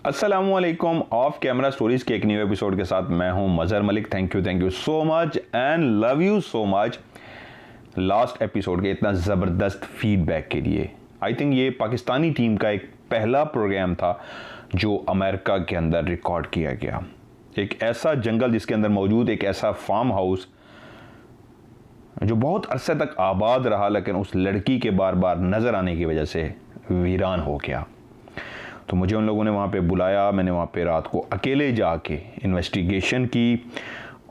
अस्सलामुअलैकुम। Of camera stories के एक न्यू एपिसोड के साथ मैं हूं Mazhar Malik. Thank you so much and love you so much last episode के इतना ज़बरदस्त फीडबैक के लिए। आई थिंक ये पाकिस्तानी टीम का एक पहला प्रोग्राम था जो अमेरिका के अंदर रिकॉर्ड किया गया। एक ऐसा जंगल जिसके अंदर मौजूद एक ऐसा फार्म हाउस जो बहुत अरसे तक आबाद रहा, लेकिन उस लड़की के बार बार नज़र आने की वजह से वीरान हो गया। तो मुझे उन लोगों ने वहाँ पे बुलाया। मैंने वहाँ पे रात को अकेले जाके इन्वेस्टिगेशन की,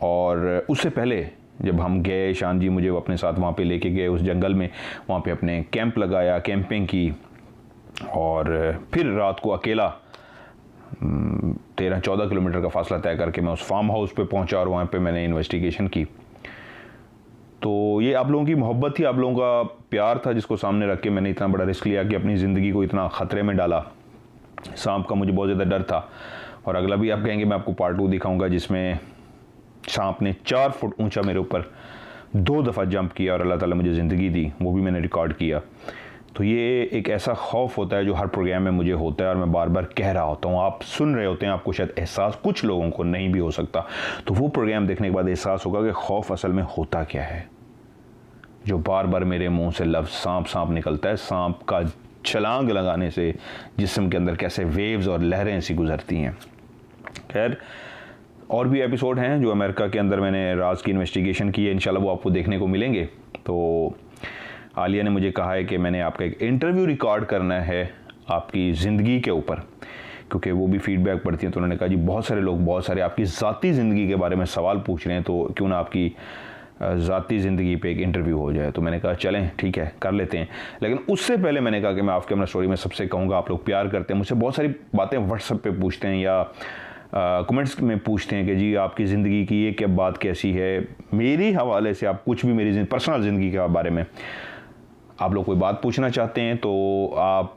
और उससे पहले जब हम गए, शान जी मुझे अपने साथ वहाँ पे लेके गए उस जंगल में। वहाँ पे अपने कैंप लगाया, कैंपिंग की, और फिर रात को अकेला 13-14 किलोमीटर का फासला तय करके मैं उस फार्म हाउस पे पहुँचा और वहाँ पे मैंने इन्वेस्टिगेशन की। तो ये आप लोगों की मोहब्बत थी, आप लोगों का प्यार था जिसको सामने रख के मैंने इतना बड़ा रिस्क लिया कि अपनी ज़िंदगी को इतना ख़तरे में डाला। सांप का मुझे बहुत ज़्यादा डर था, और अगला भी आप कहेंगे मैं आपको पार्ट 2 दिखाऊंगा जिसमें सांप ने 4 फुट ऊंचा मेरे ऊपर 2 दफ़ा जंप किया और अल्लाह ताला मुझे ज़िंदगी दी, वो भी मैंने रिकॉर्ड किया। तो ये एक ऐसा खौफ होता है जो हर प्रोग्राम में मुझे होता है और मैं बार बार कह रहा होता हूँ। आप सुन रहे होते हैं, आपको शायद एहसास, कुछ लोगों को नहीं भी हो सकता, तो वो प्रोग्राम देखने के बाद एहसास होगा कि खौफ असल में होता क्या है। जो बार बार मेरे मुंह से लफ्ज़ सांप सांप निकलता है, सांप का छलांग लगाने से जिस्म के अंदर कैसे वेव्स और लहरें ऐसी गुजरती हैं। खैर, और भी एपिसोड हैं जो अमेरिका के अंदर मैंने राज की इन्वेस्टिगेशन की है, इंशाल्लाह वो आपको देखने को मिलेंगे। तो आलिया ने मुझे कहा है कि मैंने आपका एक इंटरव्यू रिकॉर्ड करना है आपकी ज़िंदगी के ऊपर, क्योंकि वो भी फीडबैक पढ़ती हैं। तो उन्होंने कहा जी बहुत सारे लोग बहुत सारे आपकी ज़ाती ज़िंदगी के बारे में सवाल पूछ रहे हैं, तो क्यों ना आपकी ज़ाती ज़िंदगी पे एक इंटरव्यू हो जाए। तो मैंने कहा चलें ठीक है, कर लेते हैं। लेकिन उससे पहले मैंने कहा कि मैं ऑफ कैमरा स्टोरी में सबसे कहूँगा, आप लोग प्यार करते हैं, मुझसे बहुत सारी बातें व्हाट्सएप पे पूछते हैं या कमेंट्स में पूछते हैं कि जी आपकी ज़िंदगी की ये क्या बात कैसी है। मेरी हवाले से आप कुछ भी मेरी पर्सनल ज़िंदगी के बारे में आप लोग कोई बात पूछना चाहते हैं तो आप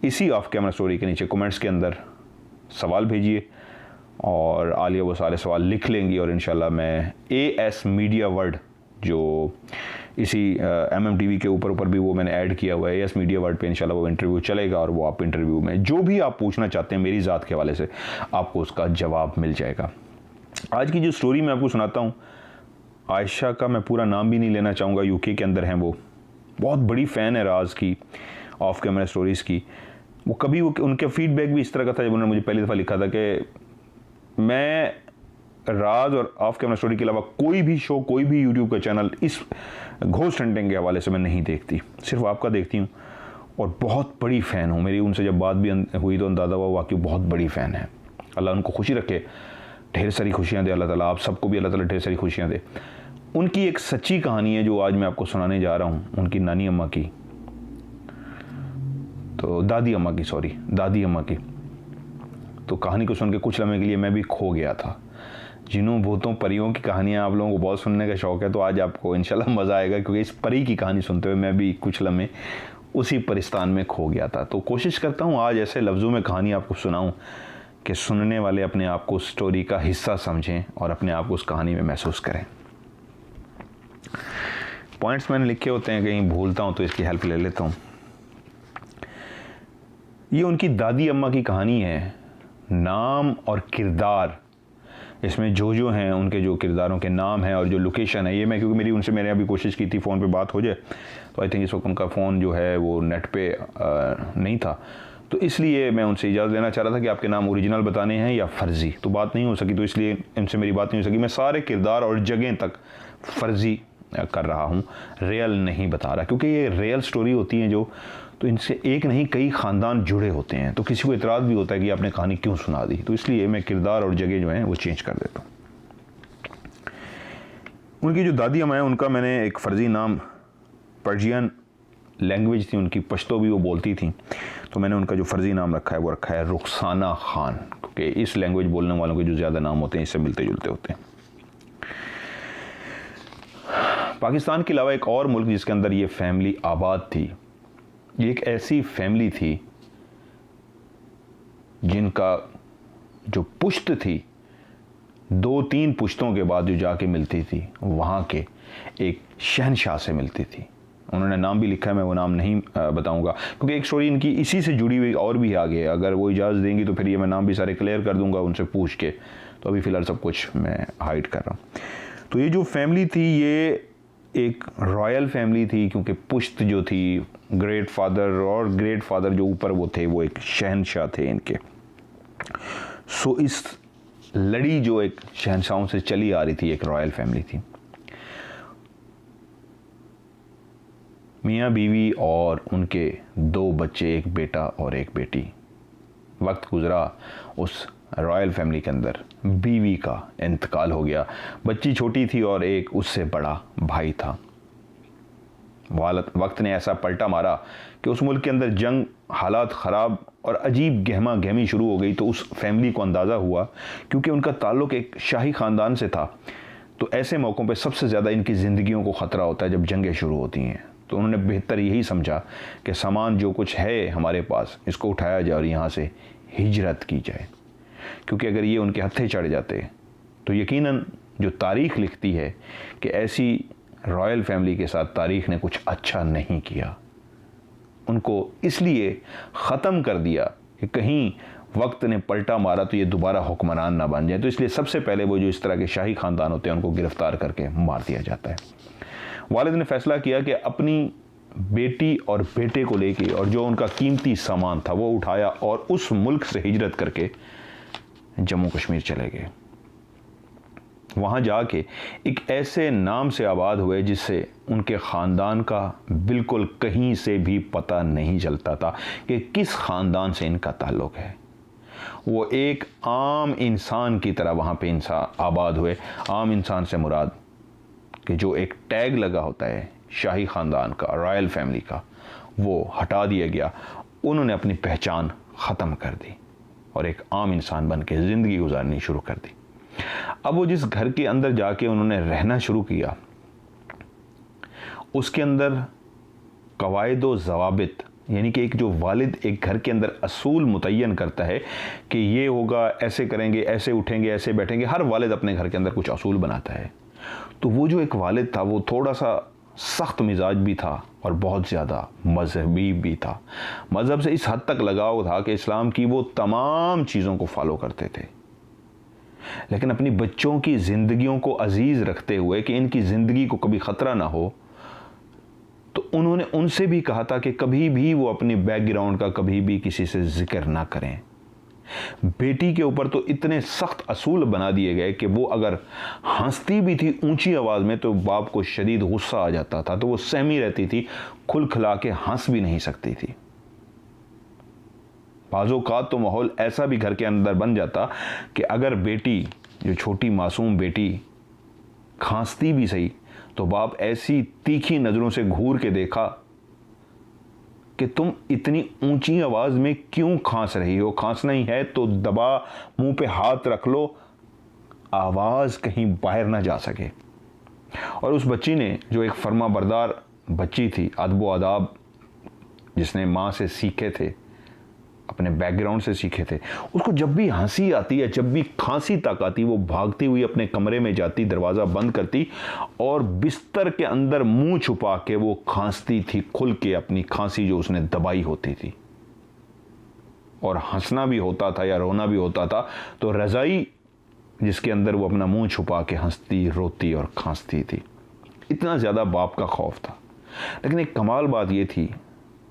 इसी ऑफ कैमरा स्टोरी के नीचे कमेंट्स के अंदर सवाल भेजिए, और आलिया वो सारे सवाल लिख लेंगी, और इंशाल्लाह मैं AS मीडिया वर्ड जो इसी MMTV के ऊपर भी वो मैंने ऐड किया हुआ है, AS मीडिया वर्ड पे इंशाल्लाह वो इंटरव्यू चलेगा, और वो आप इंटरव्यू में जो भी आप पूछना चाहते हैं मेरी ज़ात के हवाले से आपको उसका जवाब मिल जाएगा। आज की जो स्टोरी मैं आपको सुनाता हूँ, आयशा का मैं पूरा नाम भी नहीं लेना चाहूँगा, UK के अंदर हैं वो, बहुत बड़ी फ़ैन है राज की, ऑफ कैमरा स्टोरीज़ की। वो कभी उनके फीडबैक भी इस तरह का था जब उन्होंने मुझे पहली दफ़ा लिखा था कि मैं राज और ऑफ कैमरा स्टोरी के अलावा कोई भी शो, कोई भी यूट्यूब का चैनल इस घोस्ट हंटिंग के हवाले से मैं नहीं देखती, सिर्फ आपका देखती हूँ, और बहुत बड़ी फ़ैन हूँ। मेरी उनसे जब बात भी हुई तो अंदाज़ा हुआ वाकई बहुत बड़ी फ़ैन है। अल्लाह उनको खुशी रखे, ढेर सारी खुशियाँ दे अल्लाह ताला, आप सबको भी अल्लाह ताला ढेर सारी खुशियाँ दे। उनकी एक सच्ची कहानी है जो आज मैं आपको सुनाने जा रहा हूँ, उनकी नानी अम्मा की, तो दादी अम्मा की। तो कहानी को सुन के कुछ लम्हे के लिए मैं भी खो गया था। जिनों भूतों परियों की कहानियाँ आप लोगों को बहुत सुनने का शौक़ है, तो आज आपको इंशाल्लाह मज़ा आएगा, क्योंकि इस परी की कहानी सुनते हुए मैं भी कुछ लम्हे उसी परिस्तान में खो गया था। तो कोशिश करता हूँ आज ऐसे लफ्ज़ों में कहानी आपको सुनाऊँ कि सुनने वाले अपने आप को स्टोरी का हिस्सा समझें और अपने आप को उस कहानी में महसूस करें। पॉइंट्स मैंने लिखे होते हैं, कहीं भूलता हूँ तो इसकी हेल्प ले लेता हूँ। ये उनकी दादी अम्मा की कहानी है। नाम और किरदार इसमें जो हैं उनके जो किरदारों के नाम हैं और जो लोकेशन है, ये मैं, क्योंकि मैंने अभी कोशिश की थी फ़ोन पे बात हो जाए, तो आई थिंक इस वक्त उनका फ़ोन जो है वो नेट पे नहीं था, तो इसलिए मैं उनसे इजाज़त लेना चाह रहा था कि आपके नाम ओरिजिनल बताने हैं या फ़र्ज़ी। तो बात नहीं हो सकी, तो इसलिए इनसे मेरी बात नहीं हो सकी। मैं सारे किरदार और जगह तक फ़र्ज़ी कर रहा हूँ, रियल नहीं बता रहा, क्योंकि ये रियल स्टोरी होती है जो, तो इनसे एक नहीं कई ख़ानदान जुड़े होते हैं, तो किसी को इतराज़ भी होता है कि आपने कहानी क्यों सुना दी, तो इसलिए मैं किरदार और जगह जो हैं वो चेंज कर देता हूँ। उनकी जो दादी अम्मा है उनका मैंने एक फ़र्ज़ी नाम, पर्शियन लैंग्वेज थी उनकी, पश्तो भी वो बोलती थी, तो मैंने उनका जो फ़र्ज़ी नाम रखा है वो रखा है रुखसाना ख़ान, क्योंकि इस लैंग्वेज बोलने वालों के जो ज़्यादा नाम होते हैं इससे मिलते जुलते होते हैं। पाकिस्तान के अलावा एक और मुल्क जिसके अंदर ये फैमिली आबाद थी, ये एक ऐसी फैमिली थी जिनका जो पुश्त थी 2-3 पुश्तों के बाद जो जाके मिलती थी वहाँ के एक शहनशाह से मिलती थी। उन्होंने नाम भी लिखा है, मैं वो नाम नहीं बताऊंगा क्योंकि एक स्टोरी इनकी इसी से जुड़ी हुई और भी आगे, अगर वो इजाज़त देंगी तो फिर ये मैं नाम भी सारे क्लियर कर दूंगा उनसे पूछ के, तो अभी फ़िलहाल सब कुछ मैं हाइड कर रहा हूँ। तो ये जो फैमिली थी ये एक रॉयल फैमिली थी, क्योंकि पुश्त जो थी ग्रेट फादर जो ऊपर वो थे वो एक शहनशाह थे इनके। सो इस लड़ी जो एक शहनशाहों से चली आ रही थी, एक रॉयल फैमिली थी। मियाँ बीवी और उनके 2 बच्चे, एक बेटा और एक बेटी। वक्त गुजरा, उस रॉयल फैमिली के अंदर बीवी का इंतकाल हो गया। बच्ची छोटी थी और एक उससे बड़ा भाई था। वक्त ने ऐसा पलटा मारा कि उस मुल्क के अंदर जंग, हालात ख़राब और अजीब गहमा गहमी शुरू हो गई। तो उस फैमिली को अंदाज़ा हुआ, क्योंकि उनका ताल्लुक़ एक शाही ख़ानदान से था, तो ऐसे मौक़ों पे सबसे ज़्यादा इनकी ज़िंदगियों को ख़तरा होता है जब जंगें शुरू होती हैं। तो उन्होंने बेहतर यही समझा कि सामान जो कुछ है हमारे पास, इसको उठाया जाए और यहाँ से हिजरत की जाए, क्योंकि अगर ये उनके हत्थे चढ़ जाते तो यकीनन जो तारीख़ लिखती है कि ऐसी रॉयल फैमिली के साथ तारीख़ ने कुछ अच्छा नहीं किया। उनको इसलिए ख़त्म कर दिया कि कहीं वक्त ने पलटा मारा तो ये दोबारा हुक्मरान ना बन जाए। तो इसलिए सबसे पहले वो जो इस तरह के शाही ख़ानदान होते हैं उनको गिरफ़्तार करके मार दिया जाता है। वालिद ने फ़ैसला किया कि अपनी बेटी और बेटे को लेके और जो उनका कीमती सामान था वो उठाया और उस मुल्क से हिजरत करके जम्मू कश्मीर चले गए। वहाँ जाके एक ऐसे नाम से आबाद हुए जिससे उनके ख़ानदान का बिल्कुल कहीं से भी पता नहीं चलता था कि किस ख़ानदान से इनका ताल्लुक़ है। वो एक आम इंसान की तरह वहाँ पे इंसान आबाद हुए। आम इंसान से मुराद कि जो एक टैग लगा होता है शाही ख़ानदान का, रॉयल फैमिली का, वो हटा दिया गया। उन्होंने अपनी पहचान ख़त्म कर दी और एक आम इंसान बन के ज़िंदगी गुजारनी शुरू कर दी। अब वो जिस घर के अंदर जाके उन्होंने रहना शुरू किया, उसके अंदर कवायद व ज़वाबित, यानी कि एक जो वालिद एक घर के अंदर असूल मुतय्यन करता है कि ये होगा, ऐसे करेंगे, ऐसे उठेंगे, ऐसे बैठेंगे। हर वालिद अपने घर के अंदर कुछ असूल बनाता है। तो वो जो एक वालिद था वो थोड़ा सा सख्त मिजाज भी था और बहुत ज़्यादा मजहबी भी था। मज़हब से इस हद तक लगाव था कि इस्लाम की वो तमाम चीज़ों को फॉलो करते थे, लेकिन अपनी बच्चों की ज़िंदगियों को अजीज़ रखते हुए कि इनकी ज़िंदगी को कभी ख़तरा ना हो, तो उन्होंने उनसे भी कहा था कि कभी भी वो अपनी बैकग्राउंड का कभी भी किसी से ज़िक्र ना करें। बेटी के ऊपर तो इतने सख्त असूल बना दिए गए कि वो अगर हंसती भी थी ऊंची आवाज़ में तो बाप को शदीद गुस्सा आ जाता था, तो वो सहमी रहती थी, खुल खिला के हंस भी नहीं सकती थी। बाज़ोकात तो माहौल ऐसा भी घर के अंदर बन जाता कि अगर बेटी, जो छोटी मासूम बेटी, खांसती भी सही तो बाप ऐसी तीखी नज़रों से घूर के देखा कि तुम इतनी ऊंची आवाज़ में क्यों खांस रही हो, खांसना ही है तो दबा मुंह पे हाथ रख लो, आवाज़ कहीं बाहर ना जा सके। और उस बच्ची ने, जो एक फर्मा बरदार बच्ची थी, अदब व आदाब जिसने माँ से सीखे थे, अपने बैकग्राउंड से सीखे थे, उसको जब भी हंसी आती या जब भी खांसी तक आती, वो भागती हुई अपने कमरे में जाती, दरवाज़ा बंद करती और बिस्तर के अंदर मुंह छुपा के वो खांसती थी खुल के, अपनी खांसी जो उसने दबाई होती थी। और हंसना भी होता था या रोना भी होता था तो रज़ाई जिसके अंदर वो अपना मुंह छुपा के हंसती, रोती और खांसती थी। इतना ज़्यादा बाप का खौफ था। लेकिन एक कमाल बात ये थी,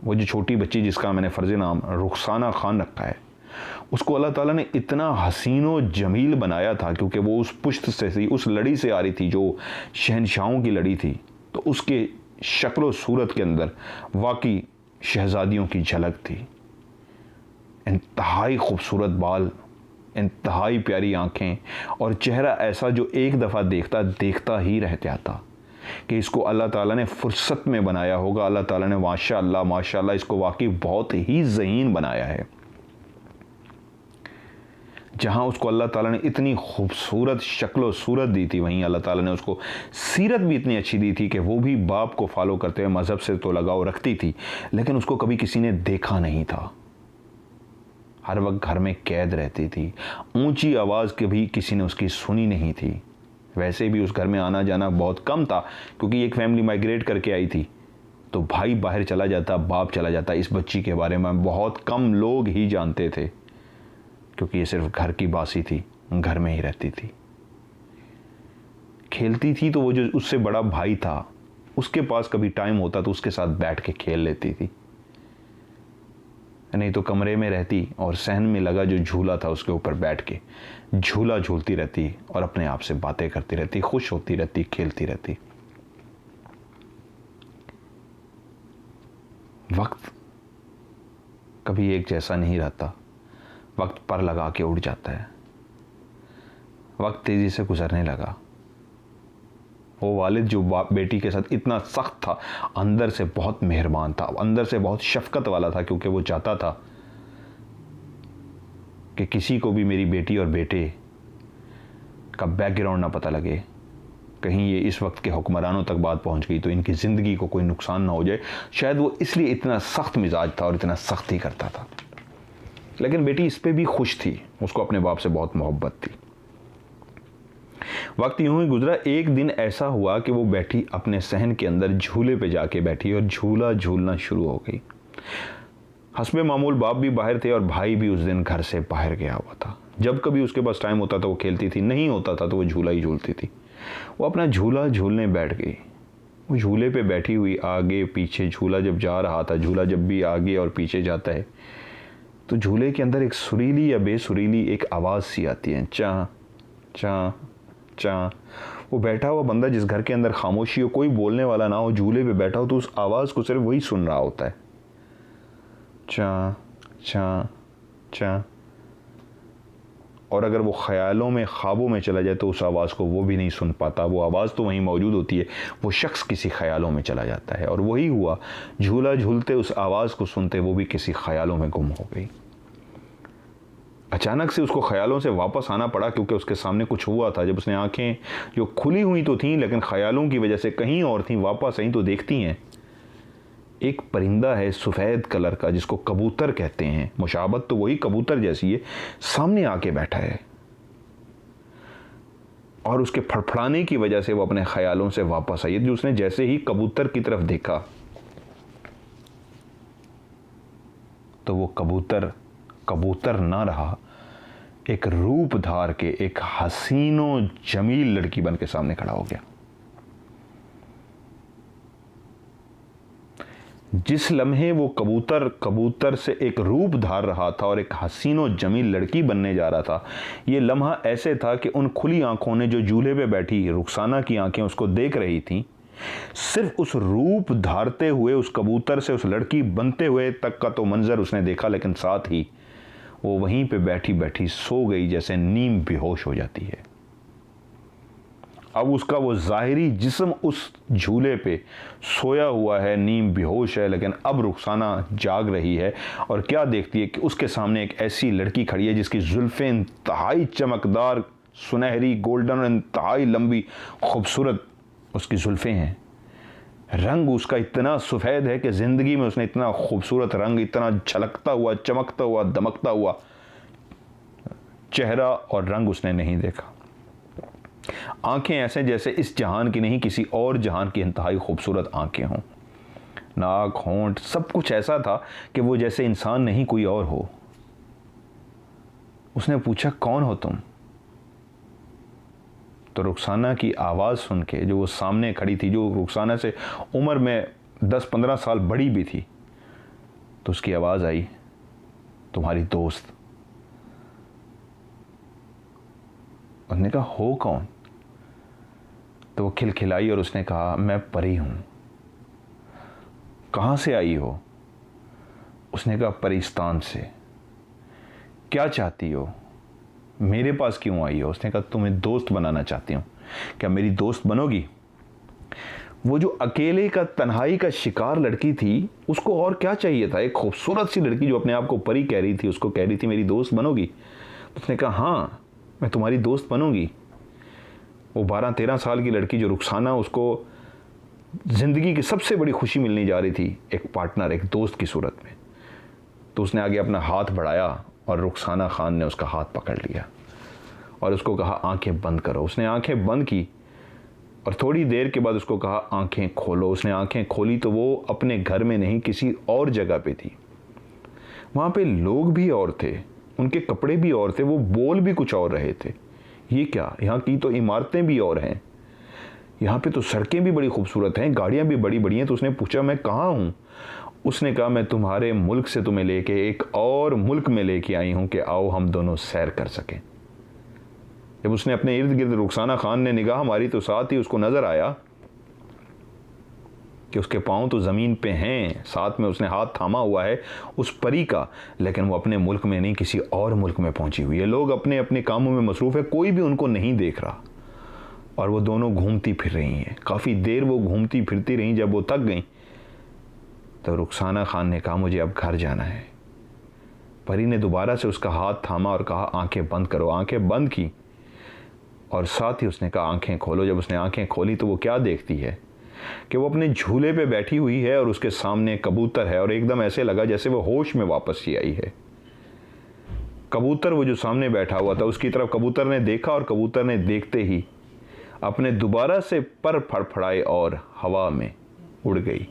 वो जो छोटी बच्ची जिसका मैंने फ़र्ज़ नाम रुखसाना खान रखा है, उसको अल्लाह ताला ने इतना हसीन व जमील बनाया था, क्योंकि वो उस पुश्त से थी, उस लड़ी से आ रही थी जो शहनशाहों की लड़ी थी। तो उसके शक्ल व सूरत के अंदर वाकई शहज़ादियों की झलक थी। इंतहाई खूबसूरत बाल, इंतहाई प्यारी आँखें और चेहरा ऐसा जो एक दफ़ा देखता ही रह जाता कि इसको अल्लाह ताला ने फुर्सत में बनाया होगा। अल्लाह ताला ने माशाअल्लाह इसको वाकई बहुत ही ज़हीन बनाया है। जहाँ उसको अल्लाह ताला ने इतनी खूबसूरत शक्ल व सूरत दी थी, वहीं अल्लाह ताला ने उसको सीरत भी इतनी अच्छी दी थी कि वो भी बाप को फॉलो करते हुए मज़हब से तो लगाव रखती थी, लेकिन उसको कभी किसी ने देखा नहीं था। हर वक्त घर में कैद रहती थी, ऊंची आवाज़ कभी किसी ने उसकी सुनी नहीं थी। वैसे भी उस घर में आना जाना बहुत कम था, क्योंकि एक फैमिली माइग्रेट करके आई थी, तो भाई बाहर चला जाता, बाप चला जाता। इस बच्ची के बारे में बहुत कम लोग ही जानते थे, क्योंकि ये सिर्फ घर की बासी थी, घर में ही रहती थी, खेलती थी। तो वो जो उससे बड़ा भाई था, उसके पास कभी टाइम होता तो उसके साथ बैठ के खेल लेती थी, नहीं तो कमरे में रहती और सहन में लगा जो झूला था उसके ऊपर बैठ के झूला झूलती रहती और अपने आप से बातें करती रहती, खुश होती रहती, खेलती रहती। वक्त कभी एक जैसा नहीं रहता, वक्त पर लगा के उड़ जाता है। वक्त तेजी से गुजरने लगा। वो वालिद जो बेटी के साथ इतना सख्त था, अंदर से बहुत मेहरबान था, अंदर से बहुत शफकत वाला था, क्योंकि वो चाहता था कि किसी को भी मेरी बेटी और बेटे का बैकग्राउंड ना पता लगे। कहीं ये इस वक्त के हुक्मरानों तक बात पहुंच गई तो इनकी ज़िंदगी को कोई नुकसान ना हो जाए। शायद वो इसलिए इतना सख्त मिजाज था और इतना सख्त ही करता था। लेकिन बेटी इस पे भी खुश थी, उसको अपने बाप से बहुत मोहब्बत थी। वक्त यूं ही गुजरा। एक दिन ऐसा हुआ कि वो बैठी अपने सहन के अंदर झूले पे जाके बैठी और झूला झूलना शुरू हो गई। हस्बे मामूल बाप भी बाहर थे और भाई भी उस दिन घर से बाहर गया हुआ था। जब कभी उसके पास टाइम होता था वो खेलती थी, नहीं होता था तो वो झूला ही झूलती थी। वो अपना झूला झूलने बैठ गई। वो झूले पे बैठी हुई आगे पीछे, झूला जब जा रहा था, झूला जब भी आगे और पीछे जाता है तो झूले के अंदर एक सुरीली या बेसुरीली एक आवाज़ सी आती है, चा चा चा। वो बैठा हुआ बंदा, जिस घर के अंदर खामोशी हो, कोई बोलने वाला ना हो, झूले पे बैठा हो, तो उस आवाज़ को सिर्फ वही सुन रहा होता है, चा चा चा। और अगर वो ख्यालों में, ख्वाबों में चला जाए तो उस आवाज़ को वो भी नहीं सुन पाता। वो आवाज़ तो वहीं मौजूद होती है, वो शख्स किसी ख्यालों में चला जाता है। और वही हुआ, झूला झूलते उस आवाज़ को सुनते वो भी किसी ख्यालों में गुम हो गई। अचानक से उसको ख्यालों से वापस आना पड़ा, क्योंकि उसके सामने कुछ हुआ था। जब उसने आंखें जो खुली हुई तो थीं लेकिन ख्यालों की वजह से कहीं और थीं, वापस आई तो देखती हैं एक परिंदा है सफ़ेद कलर का, जिसको कबूतर कहते हैं। मुशाबत तो वही कबूतर जैसी है, सामने आके बैठा है। और उसके फड़फड़ाने की वजह से वो अपने ख्यालों से वापस आई। जो उसने जैसे ही कबूतर की तरफ देखा तो वो कबूतर कबूतर ना रहा, एक रूप धार के एक हसीनो जमील लड़की बन के सामने खड़ा हो गया। जिस लम्हे वो कबूतर से एक रूप धार रहा था और एक हसीनो जमील लड़की बनने जा रहा था, ये लम्हा ऐसे था कि उन खुली आंखों ने जो झूले पे बैठी रुखसाना की आंखें उसको देख रही थीं, सिर्फ उस रूप धारते हुए उस कबूतर से उस लड़की बनते हुए तक का तो मंजर उसने देखा, लेकिन साथ ही वो वहीं पे बैठी बैठी सो गई, जैसे नीम बेहोश हो जाती है। अब उसका वो ज़ाहिरी जिस्म उस झूले पे सोया हुआ है, नीम बेहोश है, लेकिन अब रुखसाना जाग रही है और क्या देखती है कि उसके सामने एक ऐसी लड़की खड़ी है जिसकी जुल्फ़ें इंतहाई चमकदार, सुनहरी, गोल्डन और इंतहाई लंबी खूबसूरत उसकी जुल्फ़ें हैं। रंग उसका इतना सफ़ेद है कि ज़िंदगी में उसने इतना खूबसूरत रंग, इतना झलकता हुआ, चमकता हुआ, दमकता हुआ चेहरा और रंग उसने नहीं देखा। आंखें ऐसे जैसे इस जहान की नहीं, किसी और जहान की इंतहाई खूबसूरत आंखें हों। नाक, होंठ, सब कुछ ऐसा था कि वो जैसे इंसान नहीं कोई और हो। उसने पूछा, कौन हो तुम? तो रुखसाना की आवाज़ सुन के, जो वो सामने खड़ी थी, जो रुखसाना से उम्र में 10-15 साल बड़ी भी थी, तो उसकी आवाज़ आई, तुम्हारी दोस्त। उसने कहा, हो कौन? तो वो खिलखिलाई और उसने कहा, मैं परी हूँ। कहाँ से आई हो? उसने कहा, परिस्तान से। क्या चाहती हो? मेरे पास क्यों आई हो? उसने कहा, तुम्हें दोस्त बनाना चाहती हूँ, क्या मेरी दोस्त बनोगी? वो जो अकेले का, तन्हाई का शिकार लड़की थी, उसको और क्या चाहिए था? एक खूबसूरत सी लड़की जो अपने आप को परी कह रही थी, उसको कह रही थी मेरी दोस्त बनोगी? उसने कहा, हाँ, मैं तुम्हारी दोस्त बनूंगी। वो 12-13 साल की लड़की जो रुखसाना, उसको ज़िंदगी की सबसे बड़ी खुशी मिलने जा रही थी, एक पार्टनर, एक दोस्त की सूरत में। तो उसने आगे अपना हाथ बढ़ाया और रुखसाना खान ने उसका हाथ पकड़ लिया और उसको कहा, आंखें बंद करो। उसने आंखें बंद की और थोड़ी देर के बाद उसको कहा आंखें खोलो। उसने आंखें खोली तो वो अपने घर में नहीं किसी और जगह पे थी। वहाँ पे लोग भी और थे, उनके कपड़े भी और थे, वो बोल भी कुछ और रहे थे। ये क्या, यहाँ की तो इमारतें भी और हैं, यहाँ पे तो सड़कें भी बड़ी खूबसूरत हैं, गाड़ियाँ भी बड़ी बड़ी हैं। तो उसने पूछा मैं कहाँ हूँ? उसने कहा मैं तुम्हारे मुल्क से तुम्हें लेके एक और मुल्क में लेके आई हूँ कि आओ हम दोनों सैर कर सकें। जब उसने अपने इर्द गिर्द रुखसाना खान ने निगाह मारी तो साथ ही उसको नजर आया कि उसके पांव तो ज़मीन पे हैं, साथ में उसने हाथ थामा हुआ है उस परी का, लेकिन वो अपने मुल्क में नहीं किसी और मुल्क में पहुंची हुई है। लोग अपने अपने कामों में मसरूफ़ है, कोई भी उनको नहीं देख रहा और वो दोनों घूमती फिर रही हैं। काफ़ी देर वो घूमती फिरती रहीं। जब वो थक गई तो रुखसाना खान ने कहा मुझे अब घर जाना है। परी ने दोबारा से उसका हाथ थामा और कहा आंखें बंद करो। आंखें बंद की और साथ ही उसने कहा आंखें खोलो। जब उसने आंखें खोली तो वो क्या देखती है कि वो अपने झूले पे बैठी हुई है और उसके सामने कबूतर है, और एकदम ऐसे लगा जैसे वो होश में वापस ही आई है। कबूतर वो जो सामने बैठा हुआ था उसकी तरफ कबूतर ने देखा और कबूतर ने देखते ही अपने दोबारा से पर फड़फड़ाए और हवा में उड़ गई।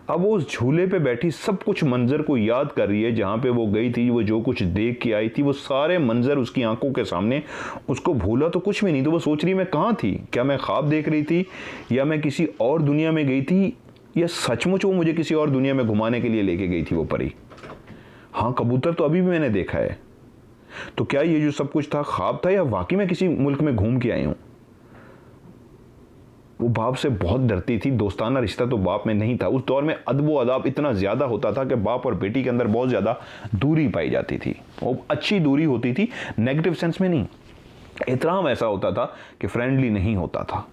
अब वो उस झूले पे बैठी सब कुछ मंजर को याद कर रही है जहां पे वो गई थी, वो जो कुछ देख के आई थी, वो सारे मंजर उसकी आंखों के सामने। उसको भूला तो कुछ भी नहीं। तो वो सोच रही मैं कहाँ थी, क्या मैं ख्वाब देख रही थी या मैं किसी और दुनिया में गई थी, या सचमुच वो मुझे किसी और दुनिया में घुमाने के लिए लेके गई थी वो परी। हाँ, कबूतर तो अभी भी मैंने देखा है, तो क्या ये जो सब कुछ था ख्वाब था या वाकई में किसी मुल्क में घूम के आई हूं? वो बाप से बहुत डरती थी। दोस्ताना रिश्ता तो बाप में नहीं था। उस दौर में अदब व अदाब इतना ज़्यादा होता था कि बाप और बेटी के अंदर बहुत ज़्यादा दूरी पाई जाती थी। वो अच्छी दूरी होती थी, नेगेटिव सेंस में नहीं। एहतराम ऐसा होता था कि फ्रेंडली नहीं होता था।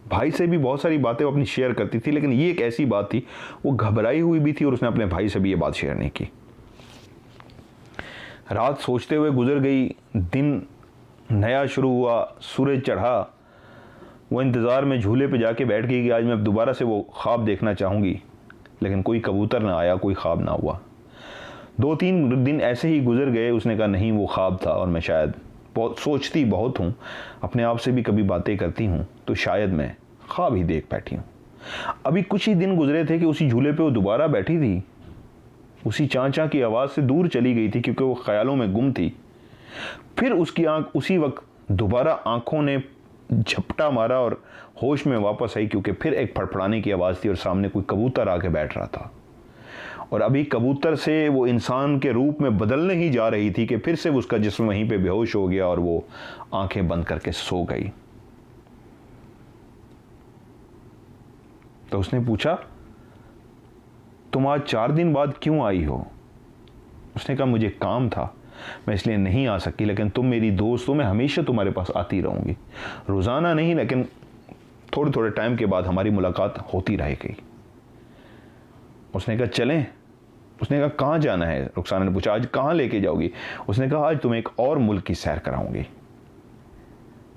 भाई से भी बहुत सारी बातें वो अपनी शेयर करती थी, लेकिन ये एक ऐसी बात थी, वो घबराई हुई भी थी और उसने अपने भाई से भी ये बात शेयर नहीं की। रात सोचते हुए गुजर गई, दिन नया शुरू हुआ, सूरज चढ़ा। वो इंतज़ार में झूले पे जाके बैठ गई कि आज मैं दोबारा से वो ख्वाब देखना चाहूँगी, लेकिन कोई कबूतर ना आया, कोई ख्वाब ना हुआ। 2-3 दिन ऐसे ही गुजर गए। उसने कहा नहीं वो ख्वाब था और मैं शायद बहुत सोचती बहुत हूँ, अपने आप से भी कभी बातें करती हूँ, तो शायद मैं ख्वाब ही देख बैठी हूँ। अभी कुछ ही दिन गुजरे थे कि उसी झूले पे वो दोबारा बैठी थी। उसी चाचा की आवाज़ से दूर चली गई थी क्योंकि वो ख्यालों में गुम थी। फिर उसकी आंख उसी वक्त दोबारा आंखों ने झपटा मारा और होश में वापस आई, क्योंकि फिर एक फड़फड़ाने की आवाज़ थी और सामने कोई कबूतर आके बैठ रहा था। और अभी कबूतर से वो इंसान के रूप में बदलने ही जा रही थी कि फिर से उसका जिस्म वहीं पे बेहोश हो गया और वो आंखें बंद करके सो गई। तो उसने पूछा तुम आज 4 दिन बाद क्यों आई हो? उसने कहा मुझे काम था, मैं इसलिए नहीं आ सकी, लेकिन तुम मेरी दोस्त हो, मैं हमेशा तुम्हारे पास आती रहूंगी। रोज़ाना नहीं, लेकिन थोड़े थोड़े टाइम के बाद हमारी मुलाकात होती रहेगी। उसने कहा चलें? उसने कहा कहाँ जाना है? रुखसाना ने पूछा आज कहाँ लेके जाओगी? उसने कहा आज तुम एक और मुल्क की सैर कराऊंगी,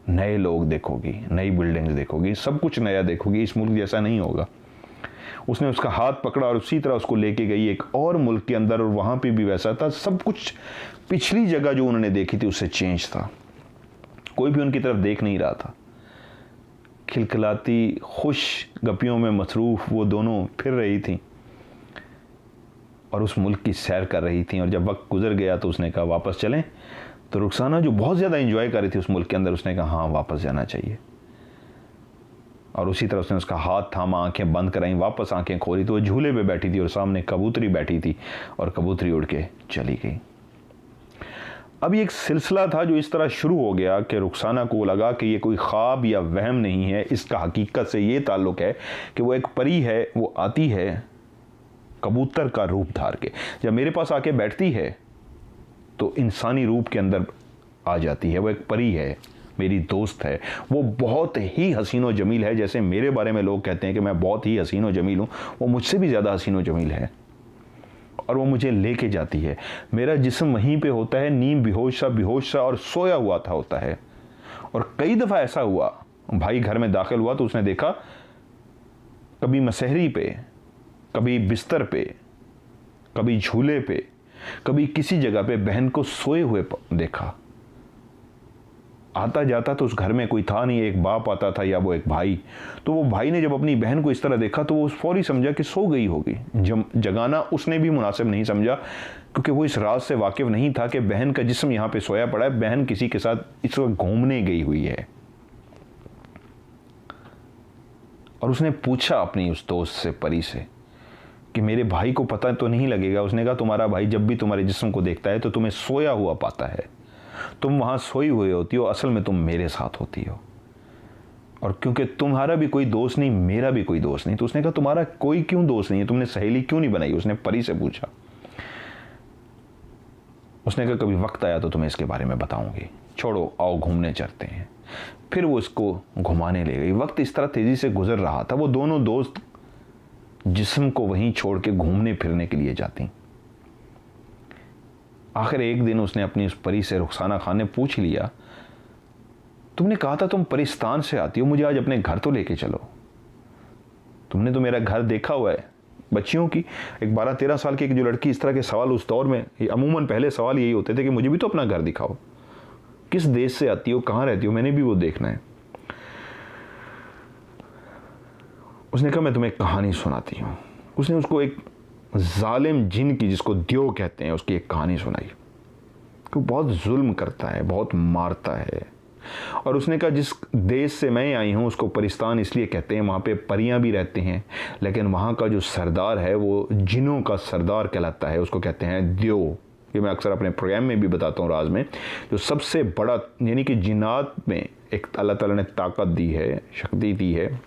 नए लोग देखोगी, नई बिल्डिंग्स देखोगी, सब कुछ नया देखोगी, इस मुल्क जैसा नहीं होगा। उसने उसका हाथ पकड़ा और उसी तरह उसको लेके गई एक और मुल्क के अंदर, और वहाँ पे भी वैसा था। सब कुछ पिछली जगह जो उन्होंने देखी थी उससे चेंज था। कोई भी उनकी तरफ देख नहीं रहा था। खिलखिलाती खुश गपियों में मसरूफ़ वो दोनों फिर रही थी और उस मुल्क की सैर कर रही थी। और जब वक्त गुजर गया तो उसने कहा वापस चलें? तो रुखसाना जो बहुत ज़्यादा एंजॉय कर रही थी उस मुल्क के अंदर, उसने कहा हाँ वापस जाना चाहिए। और उसी तरह उसने उसका हाथ थामा, आंखें बंद कराई, वापस आंखें खोली तो वो झूले पे बैठी थी और सामने कबूतरी बैठी थी और कबूतरी उड़ के चली गई। अब ये एक सिलसिला था जो इस तरह शुरू हो गया कि रुखसाना को लगा कि ये कोई ख्वाब या वहम नहीं है, इसका हकीकत से ये ताल्लुक़ है कि वो एक परी है। वो आती है कबूतर का रूप धार के, जब मेरे पास आके बैठती है तो इंसानी रूप के अंदर आ जाती है। वो एक परी है, मेरी दोस्त है, वो बहुत ही हसीन व जमील है। जैसे मेरे बारे में लोग कहते हैं कि मैं बहुत ही हसीन व जमील हूँ, वो मुझसे भी ज़्यादा हसीन व जमील है। और वो मुझे लेके जाती है। मेरा जिस्म वहीं पे होता है, नीम बेहोश सा और सोया हुआ था होता है। और कई दफ़ा ऐसा हुआ, भाई घर में दाखिल हुआ तो उसने देखा कभी मसहरी पे, कभी बिस्तर पे, कभी झूले पे, कभी किसी जगह पे बहन को सोए हुए देखा। आता जाता तो उस घर में कोई था नहीं, एक बाप आता था या वो एक भाई। तो वो भाई ने जब अपनी बहन को इस तरह देखा तो वो फौरी समझा कि सो गई होगी। जगाना उसने भी मुनासिब नहीं समझा, क्योंकि वो इस राज से वाकिफ नहीं था कि बहन का जिस्म यहाँ पे सोया पड़ा है, बहन किसी के साथ इस वक्त घूमने गई हुई है। और उसने पूछा अपनी उस दोस्त से, परी से, कि मेरे भाई को पता तो नहीं लगेगा? उसने कहा तुम्हारा भाई जब भी तुम्हारे जिस्म को देखता है तो तुम्हें सोया हुआ पाता है, तुम वहां सोई हुई होती हो, असल में तुम मेरे साथ होती हो। और क्योंकि तुम्हारा भी कोई दोस्त नहीं, मेरा भी कोई दोस्त नहीं, तो उसने कहा तुम्हारा कोई क्यों दोस्त नहीं है, तुमने सहेली क्यों नहीं बनाई? उसने परी से पूछा। उसने कहा कभी वक्त आया तो तुम्हें इसके बारे में बताऊंगी, छोड़ो आओ घूमने चलते हैं। फिर वो इसको घुमाने ले गई। वक्त इस तरह तेजी से गुजर रहा था, वो दोनों दोस्त जिस्म को वहीं छोड़ के घूमने फिरने के लिए जाती। आखिर एक दिन उसने अपनी उस परी से, रुखसाना खान ने पूछ लिया, तुमने कहा था तुम परिस्तान से आती हो, मुझे आज अपने घर तो लेके चलो। तुमने तो मेरा घर देखा हुआ है बच्चियों की। एक 12-13 साल की एक जो लड़की, इस तरह के सवाल उस दौर में अमूमन पहले सवाल यही होते थे कि मुझे भी तो अपना घर दिखाओ, किस देश से आती हो, कहाँ रहती हो, मैंने भी वो देखना है। उसने कहा मैं तुम्हें एक कहानी सुनाती हूँ। उसने उसको एक जालिम जिन की, जिसको द्यो कहते हैं, उसकी एक कहानी सुनाई कि वो बहुत जुल्म करता है, बहुत मारता है। और उसने कहा जिस देश से मैं आई हूँ उसको परिस्तान इसलिए कहते हैं, वहाँ पे परियां भी रहते हैं, लेकिन वहाँ का जो सरदार है वो जिनों का सरदार कहलाता है, उसको कहते हैं द्यो। ये मैं अक्सर अपने प्रोग्राम में भी बताता हूँ राज में। जो सबसे बड़ा, यानी कि जिन्नात में एक अल्लाह ताला ने ताकत दी है, शक्ति दी है,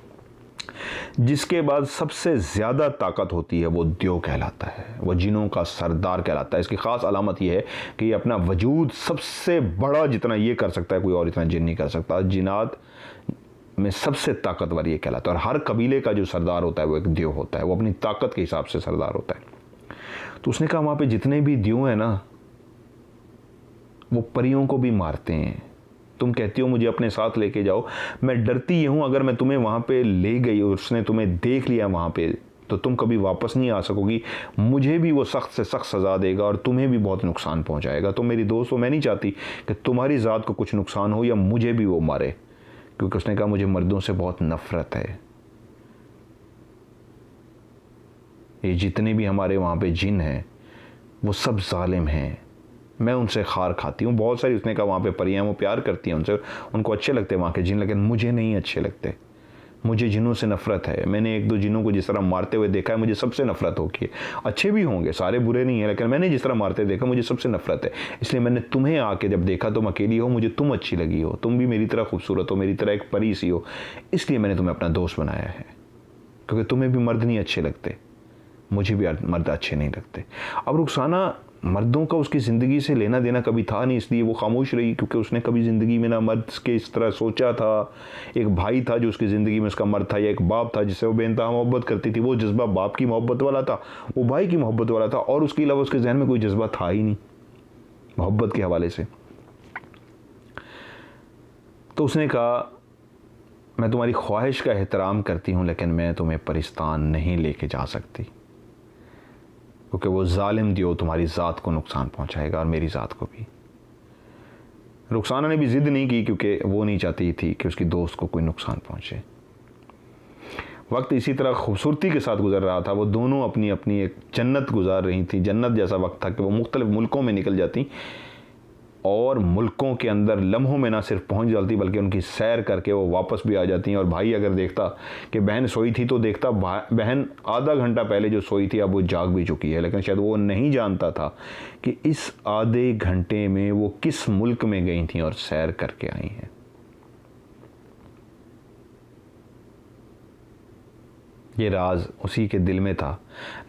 जिसके बाद सबसे ज़्यादा ताकत होती है, वो द्यो कहलाता है, वो जिनों का सरदार कहलाता है। इसकी ख़ास अलामत ये है कि ये अपना वजूद सबसे बड़ा जितना ये कर सकता है कोई और इतना जिन नहीं कर सकता। जिन्नात में सबसे ताकतवर ये कहलाता है। और हर कबीले का जो सरदार होता है वो एक द्यो होता है, वो अपनी ताकत के हिसाब से सरदार होता है। तो उसने कहा वहाँ पे जितने भी द्यो हैं ना, वो परियों को भी मारते हैं। तुम कहती हो मुझे अपने साथ लेके जाओ, मैं डरती ये हूँ अगर मैं तुम्हें वहाँ पे ले गई और उसने तुम्हें देख लिया वहाँ पे, तो तुम कभी वापस नहीं आ सकोगी। मुझे भी वो सख्त से सख्त सज़ा देगा और तुम्हें भी बहुत नुकसान पहुँचाएगा। तो मेरी दोस्त हो, मैं नहीं चाहती कि तुम्हारी ज़ात को कुछ नुकसान हो या मुझे भी वो मारे, क्योंकि उसने कहा मुझे मर्दों से बहुत नफ़रत है। ये जितने भी हमारे वहाँ पे जिन हैं वो सब जालिम हैं, मैं उनसे खार खाती हूँ। बहुत सारी, उसने कहा वहाँ पे परियां वो प्यार करती हैं उनसे, उनको अच्छे लगते हैं वहाँ के जिन, लेकिन मुझे नहीं अच्छे लगते। मुझे जिनों से नफ़रत है। मैंने 1-2 जिनों को जिस तरह मारते हुए देखा है, मुझे सबसे नफ़रत होगी। अच्छे भी होंगे, सारे बुरे नहीं है, लेकिन मैंने जिस तरह मारते देखा मुझे सबसे नफ़रत है। इसलिए मैंने तुम्हें आके जब देखा, तुम अकेली हो, मुझे तुम अच्छी लगी हो, तुम भी मेरी तरह खूबसूरत हो, मेरी तरह एक परी सी हो, इसलिए मैंने तुम्हें अपना दोस्त बनाया है। क्योंकि तुम्हें भी मर्द नहीं अच्छे लगते, मुझे भी मर्द अच्छे नहीं लगते। अब रुखसाना, मर्दों का उसकी ज़िंदगी से लेना देना कभी था नहीं, इसलिए वो खामोश रही, क्योंकि उसने कभी ज़िंदगी में ना मर्द के इस तरह सोचा था। एक भाई था जो उसकी ज़िंदगी में उसका मर्द था, या एक बाप था जिससे वो बेइंतहा मोहब्बत करती थी। वो जज्बा बाप की मोहब्बत वाला था, वो भाई की मोहब्बत वाला था, और उसके अलावा उसके जहन में कोई जज्बा था ही नहीं मोहब्बत के हवाले से। तो उसने कहा मैं तुम्हारी ख्वाहिश का एहतराम करती हूँ, लेकिन मैं तुम्हें परिस्तान नहीं लेके जा सकती, क्योंकि वो जालिम दियो तुम्हारी ज़ात को नुकसान पहुंचाएगा और मेरी ज़ात को भी। रुखसाना ने भी ज़िद नहीं की, क्योंकि वो नहीं चाहती थी कि उसकी दोस्त को कोई नुकसान पहुंचे। वक्त इसी तरह खूबसूरती के साथ गुजर रहा था। वो दोनों अपनी अपनी एक जन्नत गुजार रही थी। जन्नत जैसा वक्त था कि वो मुख्तलिफ मुल्कों में निकल जाती और मुल्कों के अंदर लम्हों में ना सिर्फ पहुंच जाती, बल्कि उनकी सैर करके वो वापस भी आ जाती हैं। और भाई अगर देखता कि बहन सोई थी तो देखता बहन आधा घंटा पहले जो सोई थी अब वो जाग भी चुकी है, लेकिन शायद वो नहीं जानता था कि इस आधे घंटे में वो किस मुल्क में गई थी और सैर करके आई हैं। ये राज उसी के दिल में था,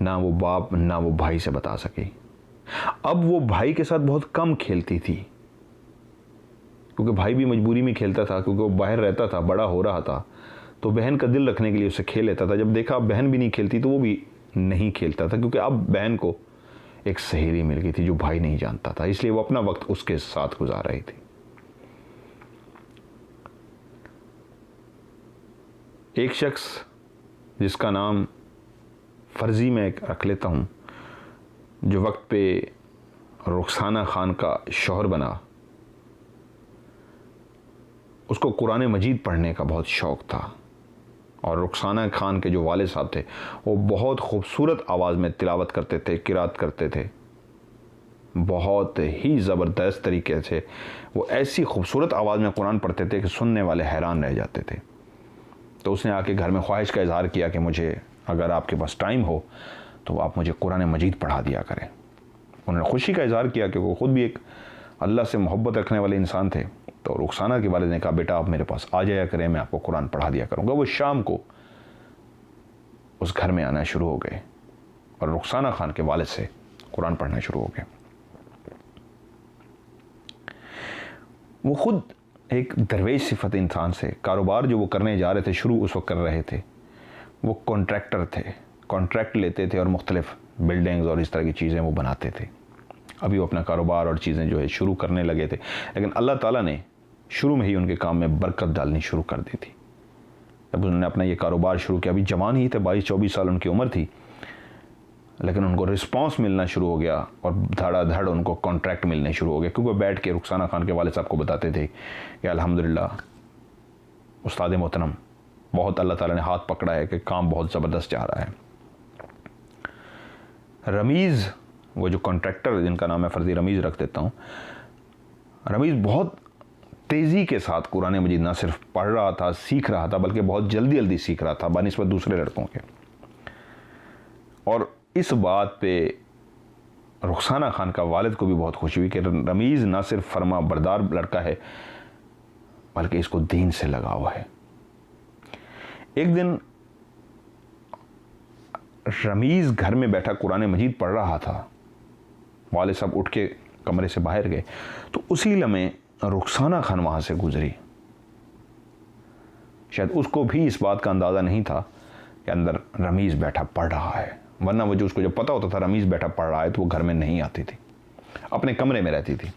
ना वो बाप ना वो भाई से बता सके। अब वो भाई के साथ बहुत कम खेलती थी, क्योंकि भाई भी मजबूरी में खेलता था, क्योंकि वो बाहर रहता था, बड़ा हो रहा था, तो बहन का दिल रखने के लिए उससे खेल लेता था। जब देखा अब बहन भी नहीं खेलती तो वो भी नहीं खेलता था, क्योंकि अब बहन को एक सहेली मिल गई थी जो भाई नहीं जानता था, इसलिए वो अपना वक्त उसके साथ गुजार रही थी। एक शख्स जिसका नाम फर्जी में रख लेता हूँ, जो वक्त पे रुखसाना खान का शौहर बना, उसको कुरान मजीद पढ़ने का बहुत शौक़ था। और रुखसाना खान के जो वालिद साहब थे वो बहुत खूबसूरत आवाज़ में तिलावत करते थे, किरात करते थे, बहुत ही ज़बरदस्त तरीके से वो ऐसी खूबसूरत आवाज़ में कुरान पढ़ते थे कि सुनने वाले हैरान रह जाते थे। तो उसने आके घर में ख्वाहिश का इजहार किया कि मुझे अगर आपके पास टाइम हो तो आप मुझे कुरान मजीद पढ़ा दिया करें। उन्होंने खुशी का इजहार किया कि वो ख़ुद भी एक अल्लाह से मोहब्बत रखने वाले इंसान थे। तो रुखसाना के वालिद ने कहा, बेटा आप मेरे पास आ जाया करें, मैं आपको कुरान पढ़ा दिया करूँगा। वो शाम को उस घर में आना शुरू हो गए और रुखसाना खान के वालिद से कुरान पढ़ना शुरू हो गए। वो खुद एक दरवेश सिफत इंसान से, कारोबार जो वो करने जा रहे थे शुरू उस वक्त कर रहे थे, वो कॉन्ट्रैक्टर थे, कॉन्ट्रैक्ट लेते थे और मुख्तलिफ बिल्डिंग्स और इस तरह की चीज़ें वो बनाते थे। अभी वो अपना कारोबार और चीज़ें जो है शुरू करने लगे थे, लेकिन अल्लाह ताला ने शुरू में ही उनके काम में बरकत डालनी शुरू कर दी थी। जब उन्होंने अपना ये कारोबार शुरू किया, अभी जवान ही थे, 22-24 साल उनकी उम्र थी, लेकिन उनको रिस्पांस मिलना शुरू हो गया और धड़ाधड़ उनको कॉन्ट्रैक्ट मिलने शुरू हो गए। क्योंकि वो बैठ के रुखसाना खान के वालिद साहब को बताते थे कि अल्हम्दुलिल्लाह उस्ताद मोहतरम, बहुत अल्लाह ताला ने हाथ पकड़ा है कि काम बहुत ज़बरदस्त जा रहा है। रमीज़, वो जो कॉन्ट्रैक्टर जिनका नाम है फर्जी रमीज़ रख देता हूँ, रमीज़ बहुत तेज़ी के साथ कुरान मजीद ना सिर्फ पढ़ रहा था, सीख रहा था, बल्कि बहुत जल्दी जल्दी सीख रहा था बनिस्बत दूसरे लड़कों के। और इस बात पे रुखसाना खान का वालिद को भी बहुत खुशी हुई कि रमीज़ ना सिर्फ फरमा बरदार लड़का है बल्कि इसको दीन से लगाव है। एक दिन रमीज़ घर में बैठा कुरान मजीद पढ़ रहा था, वालिद साहब उठ के कमरे से बाहर गए तो उसी लम्हे रुखसाना खान वहाँ से गुजरी। शायद उसको भी इस बात का अंदाज़ा नहीं था कि अंदर रमीज़ बैठा पढ़ रहा है, वरना वो जो उसको जब पता होता था रमीज़ बैठा पढ़ रहा है तो वो घर में नहीं आती थी, अपने कमरे में रहती थी।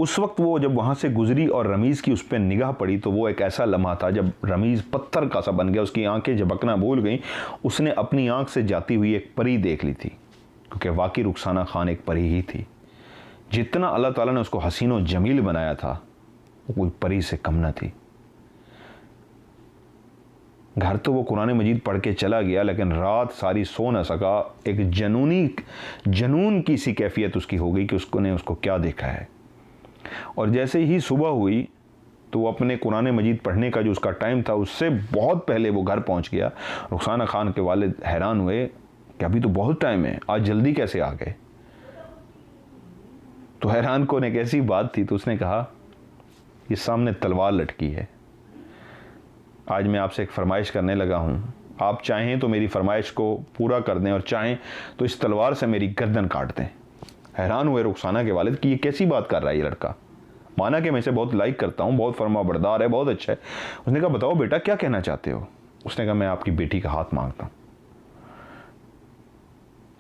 उस वक्त वो जब वहाँ से गुजरी और रमीज़ की उस पर निगाह पड़ी तो वो एक ऐसा लम्हा था जब रमीज़ पत्थर का सा बन गया, उसकी आंखें झपकना भूल गई। उसने अपनी आंख से जाती हुई एक परी देख ली थी, क्योंकि वाकई रुखसाना खान एक परी ही थी। जितना अल्लाह ताला ने उसको हसीन और जमील बनाया था वो कोई परी से कम न थी। घर तो वो कुरान मजीद पढ़ के चला गया, लेकिन रात सारी सो न सका। एक जनून की सी कैफियत उसकी हो गई कि उसको क्या देखा है। और जैसे ही सुबह हुई तो वो अपने कुरान मजीद पढ़ने का जो उसका टाइम था उससे बहुत पहले वो घर पहुंच गया। रुखसाना खान के वालिद हैरान हुए कि अभी तो बहुत टाइम है, आज जल्दी कैसे आ गए। तो हैरान को एक ऐसी बात थी तो उसने कहा, ये सामने तलवार लटकी है, आज मैं आपसे एक फरमाइश करने लगा हूँ, आप चाहें तो मेरी फरमाइश को पूरा कर दें और चाहें तो इस तलवार से मेरी गर्दन काट दें। हैरान हुए रुखसाना के वालिद कि ये कैसी बात कर रहा है ये लड़का। माना कि मैं इसे बहुत लाइक करता हूँ, बहुत फरमा बरदार है, बहुत अच्छा है। उसने कहा, बताओ बेटा क्या कहना चाहते हो। उसने कहा, मैं आपकी बेटी का हाथ मांगता हूँ,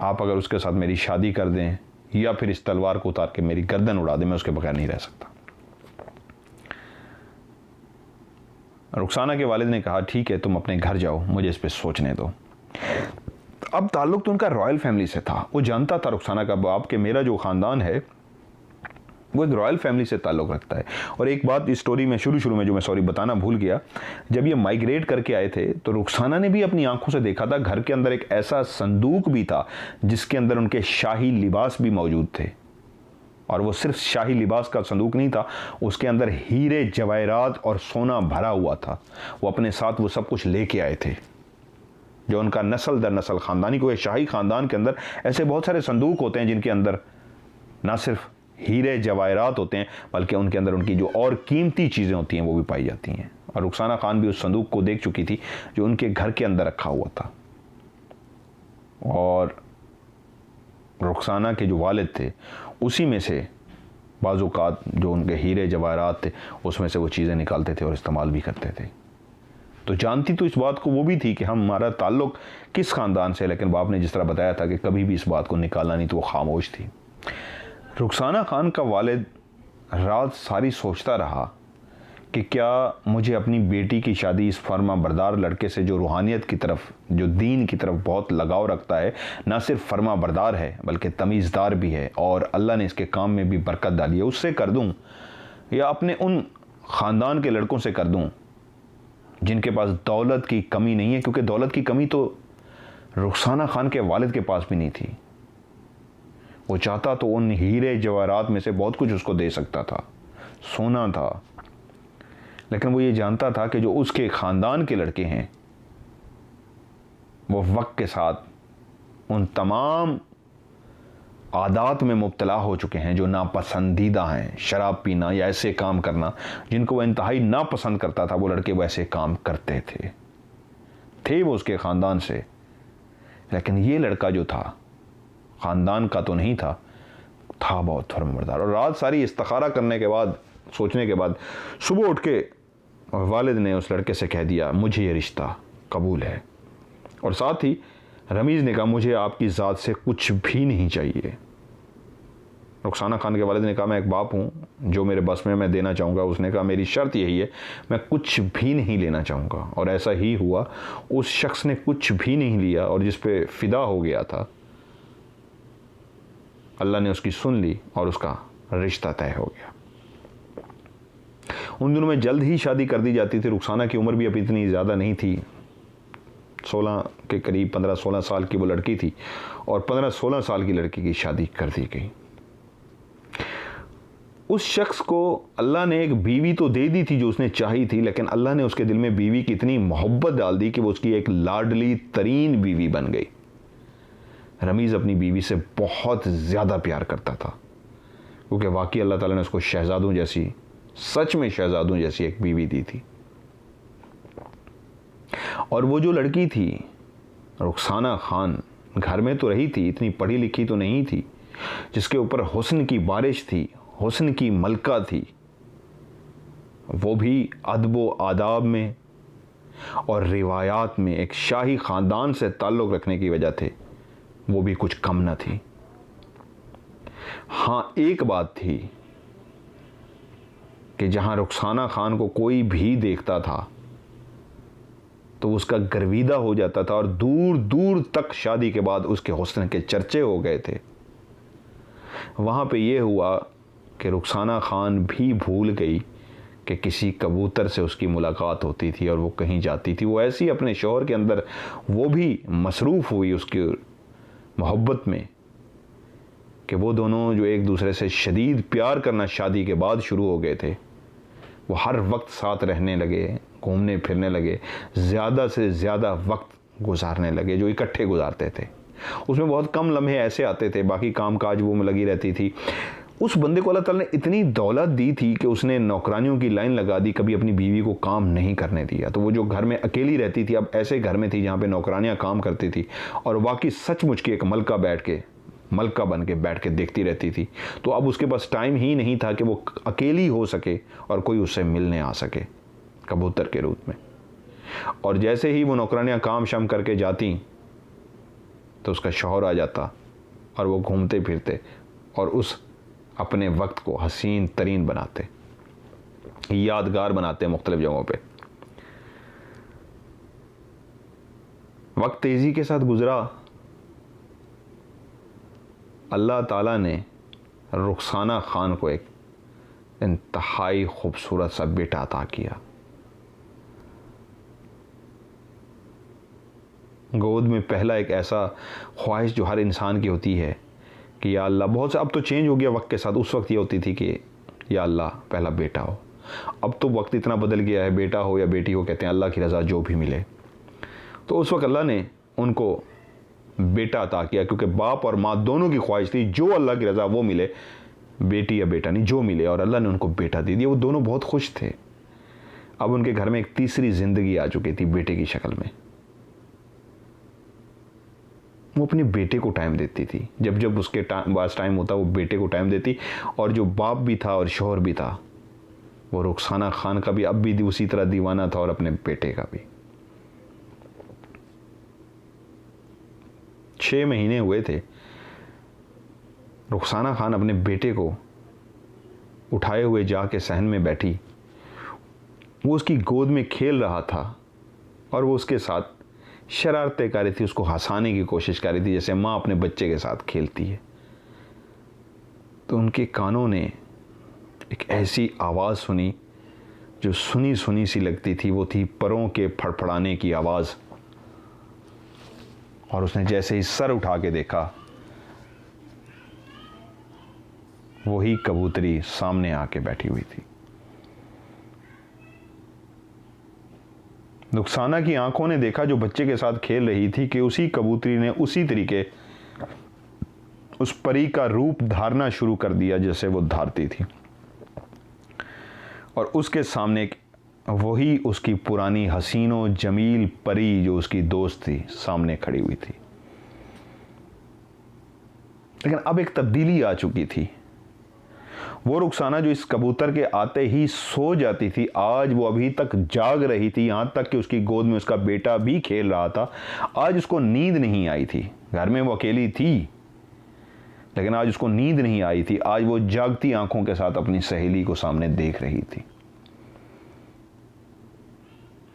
आप अगर उसके साथ मेरी शादी कर दें या फिर इस तलवार को उतार के मेरी गर्दन उड़ा दें, मैं उसके बगैर नहीं रह सकता। रुखसाना के वालिद ने कहा, ठीक है तुम अपने घर जाओ, मुझे इस पर सोचने दो। अब ताल्लुक तो उनका रॉयल फैमिली से था। वो जानता था रुखसाना का बाप कि मेरा जो ख़ानदान है वो एक रॉयल फैमिली से ताल्लुक़ रखता है। और एक बात इस स्टोरी में शुरू में जो मैं बताना भूल गया, जब ये माइग्रेट करके आए थे तो रुखसाना ने भी अपनी आंखों से देखा था घर के अंदर एक ऐसा संदूक भी था जिसके अंदर उनके शाही लिबास भी मौजूद थे। और वो सिर्फ शाही लिबास का संदूक नहीं था, उसके अंदर हीरे जवाहरात और सोना भरा हुआ था। वो अपने साथ वो सब कुछ लेके आए थे, जो उनका नस्ल दर नस्ल ख़ानदानी को, शाही ख़ानदान के अंदर ऐसे बहुत सारे संदूक होते हैं जिनके अंदर ना सिर्फ हीरे जवाहरात होते हैं बल्कि उनके अंदर उनकी जो और कीमती चीज़ें होती हैं वो भी पाई जाती हैं। और रुखसाना खान भी उस संदूक को देख चुकी थी जो उनके घर के अंदर रखा हुआ था। और रुखसाना के जो वालिद थे उसी में से बाज़-औक़ात जो उनके हीरे जवाहरात थे उसमें से वो चीज़ें निकालते थे और इस्तेमाल भी करते थे। तो जानती तो इस बात को वो भी थी कि हमारा ताल्लुक़ किस ख़ानदान से, लेकिन बाप ने जिस तरह बताया था कि कभी भी इस बात को निकालना नहीं, तो वो खामोश थी। रुखसाना खान का वालिद रात सारी सोचता रहा कि क्या मुझे अपनी बेटी की शादी इस फर्मा बरदार लड़के से जो रूहानियत की तरफ, जो दीन की तरफ बहुत लगाव रखता है, ना सिर्फ फर्मा बरदार है बल्कि तमीज़दार भी है और अल्लाह ने इसके काम में भी बरकत डाली है, उससे कर दूं, या अपने उन ख़ानदान के लड़कों से कर दूं जिनके पास दौलत की कमी नहीं है, क्योंकि दौलत की कमी तो रुखसाना खान के वालिद के पास भी नहीं थी। वो चाहता तो उन हीरे जवाहरात में से बहुत कुछ उसको दे सकता था, सोना था, लेकिन वो ये जानता था कि जो उसके ख़ानदान के लड़के हैं वो वक्त के साथ उन तमाम आदात में मुब्तला हो चुके हैं जो नापसंदीदा हैं। शराब पीना या ऐसे काम करना जिनको वह इंतहाई नापसंद करता था, वो लड़के वैसे काम करते थे वो उसके ख़ानदान से। लेकिन ये लड़का जो था ख़ानदान का तो नहीं था बहुत फर्मबरदार। और रात सारी इस्तिखारा करने के बाद, सोचने के बाद, सुबह उठ के वालिद ने उस लड़के से कह दिया मुझे ये रिश्ता कबूल है। और साथ ही रमीज़ ने कहा मुझे आपकी ज़ात से कुछ भी नहीं चाहिए। रुखसाना खान के वालिद ने कहा मैं एक बाप हूँ, जो मेरे बस में मैं देना चाहूँगा। उसने कहा मेरी शर्त यही है, मैं कुछ भी नहीं लेना चाहूँगा। और ऐसा ही हुआ, उस शख्स ने कुछ भी नहीं लिया और जिस पे फ़िदा हो गया था, अल्लाह ने उसकी सुन ली और उसका रिश्ता तय हो गया। उन दिनों में जल्द ही शादी कर दी जाती थी। रुखसाना की उम्र भी अब इतनी ज़्यादा नहीं थी, 16 के करीब, 15-16 साल की वो लड़की थी और 15-16 साल की लड़की की शादी कर दी गई। उस शख्स को अल्लाह ने एक बीवी तो दे दी थी जो उसने चाही थी, लेकिन अल्लाह ने उसके दिल में बीवी की इतनी मोहब्बत डाल दी कि वो उसकी एक लाडली तरीन बीवी बन गई। रमीज़ अपनी बीवी से बहुत ज़्यादा प्यार करता था, क्योंकि वाकई अल्लाह ताला ने उसको शहजादों जैसी, सच में शहजादों जैसी एक बीवी दी थी। और वो जो लड़की थी रुखसाना खान, घर में तो रही थी, इतनी पढ़ी लिखी तो नहीं थी, जिसके ऊपर हुस्न की बारिश थी, हुस्न की मलका थी, वो भी अदब आदाब में और रिवायात में एक शाही ख़ानदान से ताल्लुक़ रखने की वजह थे वो भी कुछ कम न थी। हाँ, एक बात थी कि जहाँ रुखसाना खान को कोई भी देखता था तो उसका गर्विदा हो जाता था और दूर दूर तक शादी के बाद उसके हुस्न के चर्चे हो गए थे। वहाँ पे ये हुआ कि रुखसाना खान भी भूल गई कि किसी कबूतर से उसकी मुलाकात होती थी और वो कहीं जाती थी। वो ऐसी अपने शौहर के अंदर वो भी मसरूफ़ हुई उसकी मोहब्बत में कि वो दोनों जो एक दूसरे से शदीद प्यार करना शादी के बाद शुरू हो गए थे, वो हर वक्त साथ रहने लगे, घूमने फिरने लगे, ज़्यादा से ज़्यादा वक्त गुजारने लगे जो इकट्ठे गुजारते थे। उसमें बहुत कम लम्हे ऐसे आते थे, बाकी काम काज वो में लगी रहती थी। उस बंदे को अल्लाह ताला ने इतनी दौलत दी थी कि उसने नौकरानियों की लाइन लगा दी, कभी अपनी बीवी को काम नहीं करने दिया। तो वो जो घर में अकेली रहती थी, अब ऐसे घर में थी जहाँ पे नौकरानियाँ काम करती थी और बाकी सचमुच की एक मलका बन के बैठ के देखती रहती थी। तो अब उसके पास टाइम ही नहीं था कि वो अकेली हो सके और कोई उससे मिलने आ सके कबूतर के रूप में। और जैसे ही वो नौकरानियाँ काम शाम करके जाती तो उसका शौहर आ जाता और वो घूमते फिरते और उस अपने वक्त को हसीन तरीन बनाते, यादगार बनाते मुख्तलिफ जगहों पे। वक्त तेज़ी के साथ गुजरा। अल्लाह ताला ने रुखसाना खान को एक इंतहाई खूबसूरत सा बेटा अता किया। गोद में पहला एक ऐसा ख्वाहिश जो हर इंसान की होती है कि या अल्लाह, बहुत से अब तो चेंज हो गया वक्त के साथ, उस वक्त ये होती थी कि या अल्लाह पहला बेटा हो। अब तो वक्त इतना बदल गया है, बेटा हो या बेटी हो, कहते हैं अल्लाह की रज़ा जो भी मिले। तो उस वक्त अल्लाह ने उनको बेटा अता किया, क्योंकि बाप और माँ दोनों की ख्वाहिश थी जो अल्लाह की रज़ा वो मिले, बेटी या बेटा नहीं, जो मिले। और अल्लाह ने उनको बेटा दे दिया। वो दोनों बहुत खुश थे। अब उनके घर में एक तीसरी ज़िंदगी आ चुकी थी बेटे की शक्ल में। वो अपने बेटे को टाइम देती थी, जब जब उसके पास टाइम होता वो बेटे को टाइम देती। और जो बाप भी था और शौहर भी था, वो रुखसाना खान का भी अब भी उसी तरह दीवाना था और अपने बेटे का भी। 6 महीने हुए थे, रुखसाना खान अपने बेटे को उठाए हुए जाके सहन में बैठी। वो उसकी गोद में खेल रहा था और वो उसके साथ शरारतें कर रही थी, उसको हंसाने की कोशिश कर रही थी जैसे माँ अपने बच्चे के साथ खेलती है। तो उनके कानों ने एक ऐसी आवाज़ सुनी जो सुनी सुनी सी लगती थी वो थी परों के फड़फड़ाने की आवाज़। और उसने जैसे ही सर उठा के देखा, वही कबूतरी सामने आके बैठी हुई थी। रुखसाना की आंखों ने देखा जो बच्चे के साथ खेल रही थी कि उसी कबूतरी ने उसी तरीके उस परी का रूप धारना शुरू कर दिया जैसे वो धारती थी, और उसके सामने वही उसकी पुरानी हसीनो जमील परी जो उसकी दोस्त थी सामने खड़ी हुई थी। लेकिन अब एक तब्दीली आ चुकी थी। वो रुखसाना जो इस कबूतर के आते ही सो जाती थी, आज वो अभी तक जाग रही थी, यहां तक कि उसकी गोद में उसका बेटा भी खेल रहा था। आज उसको नींद नहीं आई थी। घर में वो अकेली थी, लेकिन आज उसको नींद नहीं आई थी। आज वो जागती आंखों के साथ अपनी सहेली को सामने देख रही थी,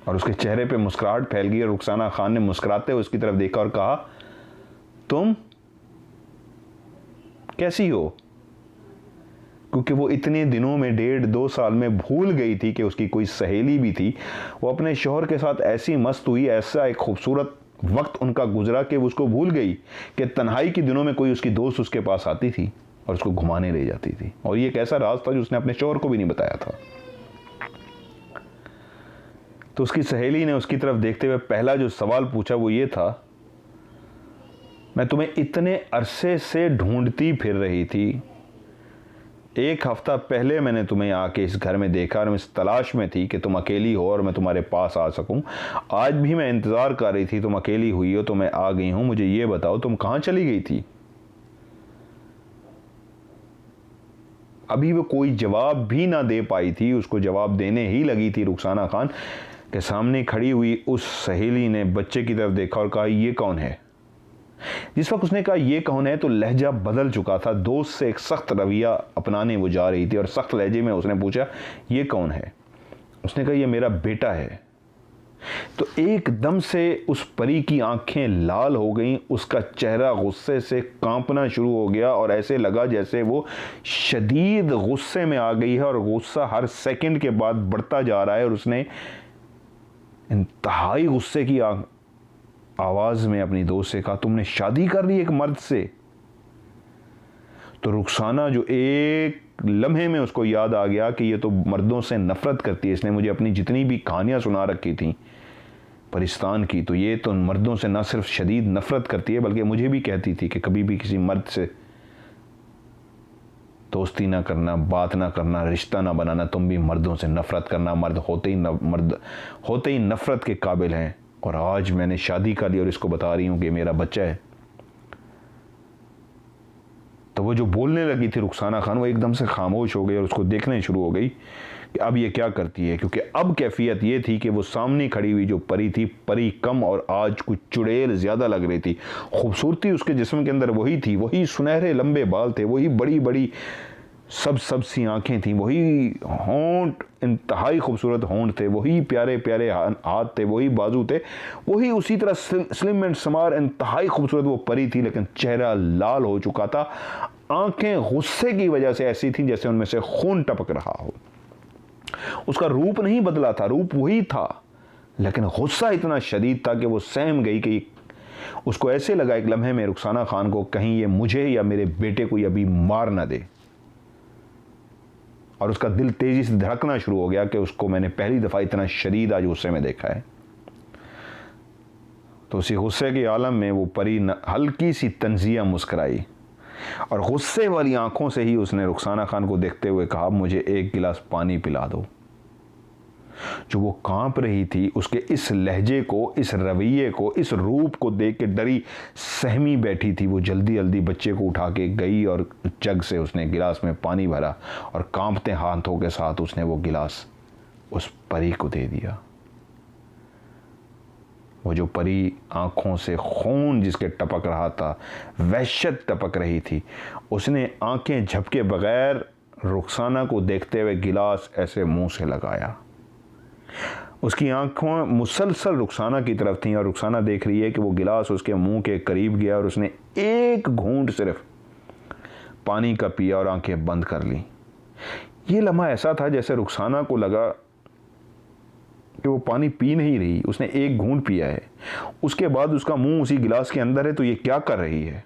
और उसके चेहरे पे मुस्कुराहट फैल गई। और रुखसाना खान ने मुस्कुराते हुए उसकी तरफ देखा और कहा, तुम कैसी हो? क्योंकि वो इतने दिनों में 1.5-2 साल में भूल गई थी कि उसकी कोई सहेली भी थी। वो अपने शौहर के साथ ऐसी मस्त हुई, ऐसा एक खूबसूरत वक्त उनका गुजरा कि वो उसको भूल गई कि तन्हाई के दिनों में कोई उसकी दोस्त उसके पास आती थी और उसको घुमाने ले जाती थी। और ये एक ऐसा राज था जो उसने अपने शौहर को भी नहीं बताया था। तो उसकी सहेली ने उसकी तरफ देखते हुए पहला जो सवाल पूछा वो ये था, मैं तुम्हें इतने अरसे से ढूंढती फिर रही थी। 1 हफ्ता पहले मैंने तुम्हें आके इस घर में देखा और मैं इस तलाश में थी कि तुम अकेली हो और मैं तुम्हारे पास आ सकूं। आज भी मैं इंतज़ार कर रही थी, तुम अकेली हुई हो तो मैं आ गई हूं। मुझे ये बताओ, तुम कहां चली गई थी? अभी वो कोई जवाब भी ना दे पाई थी। उसको जवाब देने ही लगी थी रुखसाना खान के सामने खड़ी हुई उस सहेली ने बच्चे की तरफ देखा और कहा, ये कौन है? जिस वक्त उसने कहा ये कौन है, तो लहजा बदल चुका था। दोस्त से एक सख्त रवैया अपनाने वो जा रही थी और सख्त लहजे में उसने पूछा, ये कौन है? उसने कहा, ये मेरा बेटा है। तो एकदम से उस परी की आंखें लाल हो गईं, उसका चेहरा गुस्से से कांपना शुरू हो गया और ऐसे लगा जैसे वो शदीद गुस्से में आ गई है और गुस्सा हर सेकंड के बाद बढ़ता जा रहा है। और उसने इंतहाई गुस्से की आवाज में अपनी दोस्त से कहा, तुमने शादी कर ली एक मर्द से? तो रुखसाना जो एक लम्हे में उसको याद आ गया कि ये तो मर्दों से नफरत करती है, इसने मुझे अपनी जितनी भी कहानियां सुना रखी थी परिस्तान की, तो ये तो मर्दों से ना सिर्फ शदीद नफरत करती है बल्कि मुझे भी कहती थी कि कभी भी किसी मर्द से दोस्ती ना करना, बात ना करना, रिश्ता ना बनाना, तुम भी मर्दों से नफरत करना, मर्द होते ही नफरत के काबिल हैं। और आज मैंने शादी कर ली और इसको बता रही हूं कि मेरा बच्चा है। तो वो जो बोलने लगी थी रुखसाना खान, वो एकदम से खामोश हो गई और उसको देखने शुरू हो गई कि अब ये क्या करती है। क्योंकि अब कैफियत ये थी कि वो सामने खड़ी हुई जो परी थी, परी कम और आज कुछ चुड़ैल ज्यादा लग रही थी। खूबसूरती उसके जिस्म के अंदर वही थी, वही सुनहरे लंबे बाल थे, वही बड़ी बड़ी सब सी आंखें थी, वही होंठ इंतहाई खूबसूरत होंठ थे, वही प्यारे प्यारे हाथ थे, वही बाजू थे, वही उसी तरह स्लिम एंड स्मार इंतहाई खूबसूरत वो परी थी। लेकिन चेहरा लाल हो चुका था, आंखें गुस्से की वजह से ऐसी थी जैसे उनमें से खून टपक रहा हो। उसका रूप नहीं बदला था, रूप वही था, लेकिन गुस्सा इतना शदीद था कि वो सहम गई कि उसको ऐसे लगा एक लम्हे में रुखसाना खान को, कहीं ये मुझे या मेरे बेटे को अभी मार ना दे। और उसका दिल तेजी से धड़कना शुरू हो गया कि उसको मैंने पहली दफा इतना शदीद आज गुस्से में देखा है। तो उसी गुस्से के आलम में वो परी हल्की सी तंजिया मुस्कुराई और गुस्से वाली आंखों से ही उसने रुखसाना खान को देखते हुए कहा, मुझे 1 गिलास पानी पिला दो। जो वो कांप रही थी, उसके इस लहजे को, इस रवैये को, इस रूप को देख के डरी सहमी बैठी थी। वो जल्दी जल्दी बच्चे को उठा के गई और जग से उसने गिलास में पानी भरा और कांपते हाथों के साथ उसने वो गिलास उस परी को दे दिया। वो जो परी आंखों से खून जिसके टपक रहा था, वहशत टपक रही थी, उसने आंखें झपके बगैर रुखसाना को देखते हुए गिलास ऐसे मुंह से लगाया। उसकी आंखों मुसलसल रुखसाना की तरफ थीं और रुखसाना देख रही है कि वो गिलास उसके मुंह के करीब गया और उसने एक घूंट सिर्फ पानी का पिया और आंखें बंद कर ली। ये लम्हा ऐसा था जैसे रुखसाना को लगा कि वो पानी पी नहीं रही, उसने एक घूंट पिया है, उसके बाद उसका मुंह उसी गिलास के अंदर है, तो ये क्या कर रही है।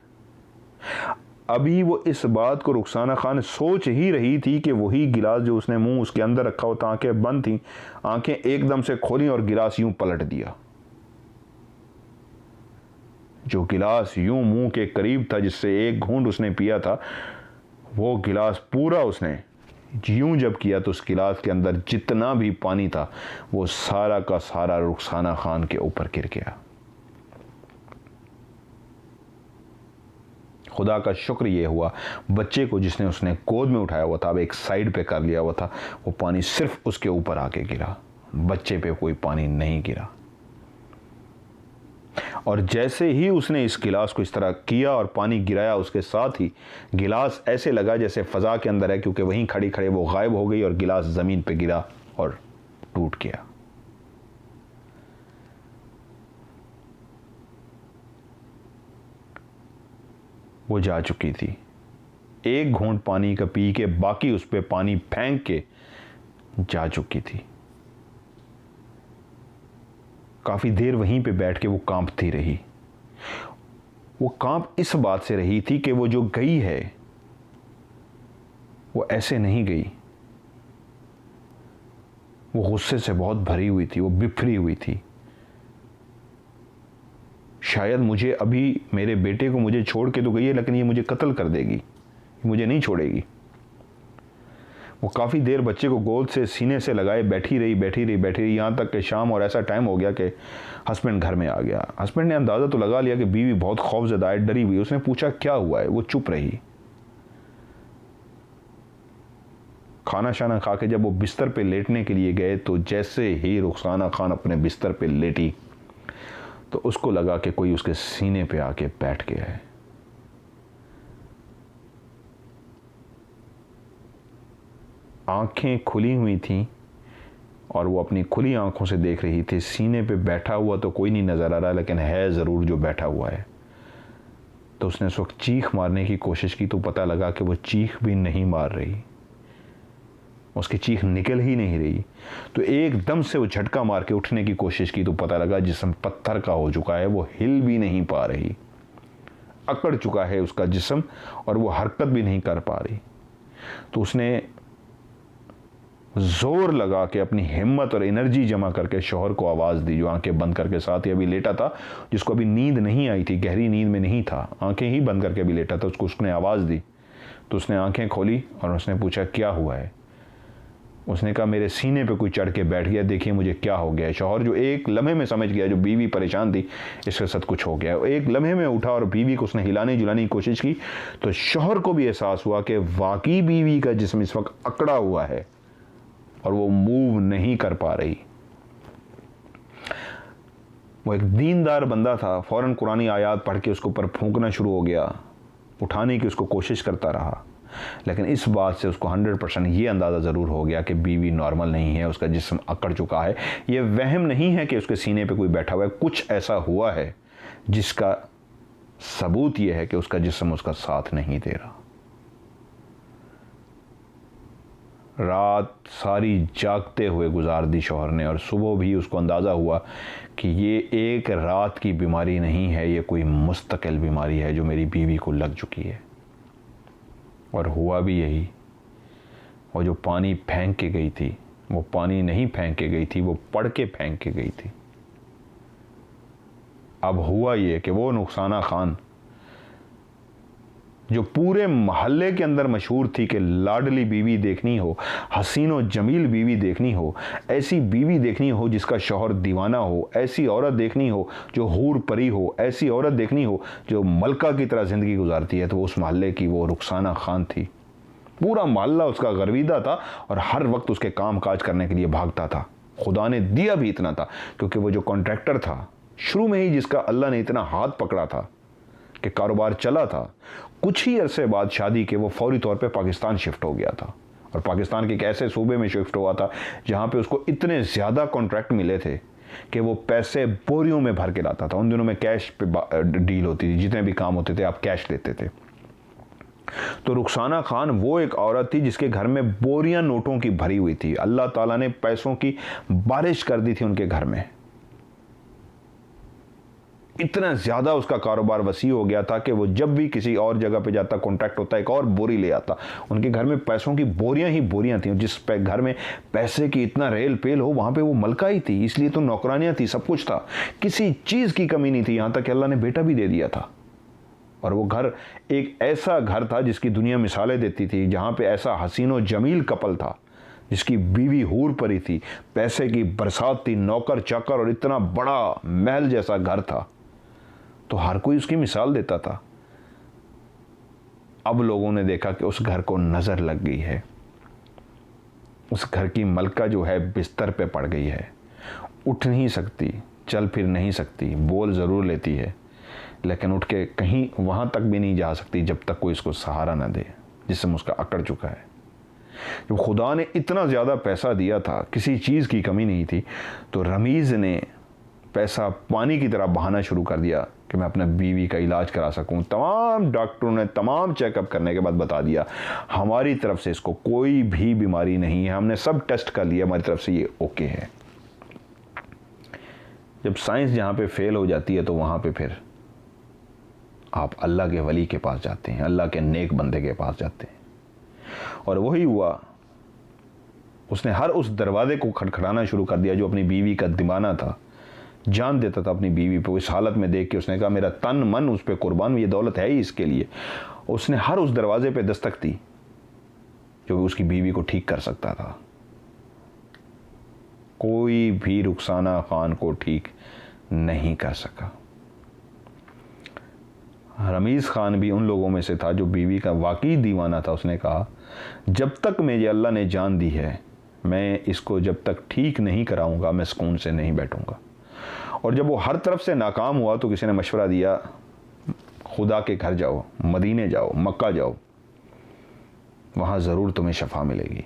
अभी वो इस बात को रुखसाना खान सोच ही रही थी कि वही गिलास जो उसने मुंह उसके अंदर रखा होता, आंखें बंद थी, आंखें एकदम से खोली और गिलास यूं पलट दिया। जो गिलास यूं मुंह के करीब था, जिससे एक घूंट उसने पिया था, वो गिलास पूरा उसने यूं जब किया तो उस गिलास के अंदर जितना भी पानी था वो सारा का सारा रुखसाना खान के ऊपर गिर गया। खुदा का शुक्र ये हुआ, बच्चे को जिसने उसने गोद में उठाया हुआ था, अब एक साइड पे कर लिया हुआ था, वो पानी सिर्फ उसके ऊपर आके गिरा, बच्चे पे कोई पानी नहीं गिरा। और जैसे ही उसने इस गिलास को इस तरह किया और पानी गिराया, उसके साथ ही गिलास ऐसे लगा जैसे फ़ज़ा के अंदर है, क्योंकि वहीं खड़ी खड़े वो गायब हो गई और गिलास ज़मीन पे गिरा और टूट गया। वो जा चुकी थी। एक घूंट पानी का पी के बाकी उस पर पानी फेंक के जा चुकी थी। काफ़ी देर वहीं पे बैठ के वो कांपती रही। वो कांप इस बात से रही थी कि वो जो गई है वो ऐसे नहीं गई, वो गुस्से से बहुत भरी हुई थी, वो बिफरी हुई थी। शायद मुझे अभी, मेरे बेटे को मुझे छोड़ के तो गई है, लेकिन ये मुझे कत्ल कर देगी, मुझे नहीं छोड़ेगी। वो काफ़ी देर बच्चे को गोद से सीने से लगाए बैठी रही, यहाँ तक कि शाम और ऐसा टाइम हो गया कि हस्बैंड घर में आ गया। हस्बैंड ने अंदाज़ा तो लगा लिया कि बीवी बहुत खौफजदा है, डरी हुई। उसने पूछा क्या हुआ है, वो चुप रही। खाना शाना खा के जब वो बिस्तर पे लेटने के लिए गए, तो जैसे ही रुखसाना खान अपने बिस्तर पे लेटी तो उसको लगा कि कोई उसके सीने पे आके बैठ गया है। आंखें खुली हुई थीं और वो अपनी खुली आंखों से देख रही थी। सीने पे बैठा हुआ तो कोई नहीं नज़र आ रहा, लेकिन है ज़रूर जो बैठा हुआ है। तो उसने उस वक्त चीख मारने की कोशिश की, तो पता लगा कि वो चीख भी नहीं मार रही, उसकी चीख निकल ही नहीं रही। तो एकदम से वो झटका मार के उठने की कोशिश की, तो पता लगा जिस्म पत्थर का हो चुका है, वो हिल भी नहीं पा रही, अकड़ चुका है उसका जिस्म और वो हरकत भी नहीं कर पा रही। तो उसने जोर लगा के अपनी हिम्मत और एनर्जी जमा करके शौहर को आवाज़ दी, जो आंखें बंद करके साथ ही अभी लेटा था, जिसको अभी नींद नहीं आई थी, गहरी नींद में नहीं था, आंखें ही बंद करके अभी लेटा था। उसने आवाज़ दी तो उसने आंखें खोली और उसने पूछा क्या हुआ है। उसने कहा मेरे सीने पे कोई चढ़ के बैठ गया, देखिए मुझे क्या हो गया है। शौहर जो एक लम्हे में समझ गया, जो बीवी परेशान थी, इसके साथ कुछ हो गया। एक लम्हे में उठा और बीवी को उसने हिलाने जुलाने की कोशिश की, तो शौहर को भी एहसास हुआ कि वाकई बीवी का जिस्म इस वक्त अकड़ा हुआ है और वो मूव नहीं कर पा रही। वो एक दीनदार बंदा था, फौरन कुरानी आयात पढ़ के उसके ऊपर फूंकना शुरू हो गया, उठाने की उसको कोशिश करता रहा। लेकिन इस बात से उसको 100% ये अंदाज़ा ज़रूर हो गया कि बीवी नॉर्मल नहीं है, उसका जिस्म अकड़ चुका है। ये वहम नहीं है कि उसके सीने पे कोई बैठा हुआ है, कुछ ऐसा हुआ है जिसका सबूत ये है कि उसका जिस्म उसका साथ नहीं दे रहा। रात सारी जागते हुए गुजार दी शौहर ने, और सुबह भी उसको अंदाज़ा हुआ कि ये एक रात की बीमारी नहीं है, ये कोई मुस्तकिल बीमारी है जो मेरी बीवी को लग चुकी है। और हुआ भी यही। और जो पानी फेंक के गई थी, वो पानी नहीं फेंक के गई थी, वो पढ़ के फेंक के गई थी। अब हुआ ये कि वो रुखसाना खान, जो पूरे मोहल्ले के अंदर मशहूर थी कि लाडली बीवी देखनी हो, हसीन और जमील बीवी देखनी हो, ऐसी बीवी देखनी हो जिसका शौहर दीवाना हो, ऐसी औरत देखनी हो जो हूर परी हो, ऐसी औरत देखनी हो जो मलका की तरह ज़िंदगी गुजारती है, तो उस मोहल्ले की वो रुखसाना खान थी। पूरा मोहल्ला उसका गर्विदा था और हर वक्त उसके काम काज करने के लिए भागता था। खुदा ने दिया भी इतना था क्योंकि वो जो कॉन्ट्रैक्टर था शुरू में ही, जिसका अल्लाह ने इतना हाथ पकड़ा था कि कारोबार चला था, कुछ ही अरसे बाद शादी के वो फौरी तौर पे पाकिस्तान शिफ्ट हो गया था। और पाकिस्तान के एक ऐसे सूबे में शिफ्ट हुआ था जहाँ पे उसको इतने ज़्यादा कॉन्ट्रैक्ट मिले थे कि वो पैसे बोरियों में भर के लाता था। उन दिनों में कैश पे डील होती थी, जितने भी काम होते थे आप कैश लेते थे। तो रुखसाना खान वो एक औरत थी जिसके घर में बोरियां नोटों की भरी हुई थी। अल्लाह ताला ने पैसों की बारिश कर दी थी उनके घर में। इतना ज्यादा उसका कारोबार वसी हो गया था कि वो जब भी किसी और जगह पे जाता, कॉन्ट्रैक्ट होता, एक और बोरी ले आता। उनके घर में पैसों की बोरियां ही बोरियां थी। जिस घर में पैसे की इतना रेल पेल हो, वहां पे वो मलका ही थी। इसलिए तो नौकरानियां थी, सब कुछ था, किसी चीज की कमी नहीं थी। यहां तक कि अल्लाह ने बेटा भी दे दिया था। और वो घर एक ऐसा घर था जिसकी दुनिया मिसालें देती थी, जहां पे ऐसा हसीन और जमील कपल था जिसकी बीवी हूर परी थी, पैसे की बरसात थी, नौकर चाकर और इतना बड़ा महल जैसा घर था। तो हर कोई उसकी मिसाल देता था। अब लोगों ने देखा कि उस घर को नजर लग गई है। उस घर की मलका जो है बिस्तर पे पड़ गई है, उठ नहीं सकती, चल फिर नहीं सकती, बोल जरूर लेती है, लेकिन उठ के कहीं वहां तक भी नहीं जा सकती जब तक कोई इसको सहारा ना दे, जिसम उसका अकड़ चुका है। जब खुदा ने इतना ज़्यादा पैसा दिया था, किसी चीज़ की कमी नहीं थी, तो रमीज़ ने पैसा पानी की तरह बहाना शुरू कर दिया कि मैं अपने बीवी का इलाज करा सकूं। तमाम डॉक्टरों ने तमाम चेकअप करने के बाद बता दिया हमारी तरफ से इसको कोई भी बीमारी नहीं है, हमने सब टेस्ट कर लिया, हमारी तरफ से ये ओके है। जब साइंस जहाँ पे फेल हो जाती है तो वहाँ पे फिर आप अल्लाह के वली के पास जाते हैं, अल्लाह के नेक बंदे के पास जाते हैं। और वही हुआ। उसने हर उस दरवाजे को खटखटाना शुरू कर दिया जो अपनी बीवी का दीवाना था, जान देता था अपनी बीवी पे। इस हालत में देख के उसने कहा मेरा तन मन उस पर कुर्बान, ये दौलत है ही इसके लिए। उसने हर उस दरवाजे पे दस्तक दी जो उसकी बीवी को ठीक कर सकता था। कोई भी रुखसाना खान को ठीक नहीं कर सका। रमीज़ खान भी उन लोगों में से था जो बीवी का वाकई दीवाना था। उसने कहा जब तक मुझे अल्लाह ने जान दी है, मैं इसको जब तक ठीक नहीं कराऊंगा मैं सुकून से नहीं बैठूंगा। और जब वो हर तरफ से नाकाम हुआ तो किसी ने मशवरा दिया खुदा के घर जाओ, मदीने जाओ, मक्का जाओ, वहां ज़रूर तुम्हें शफा मिलेगी।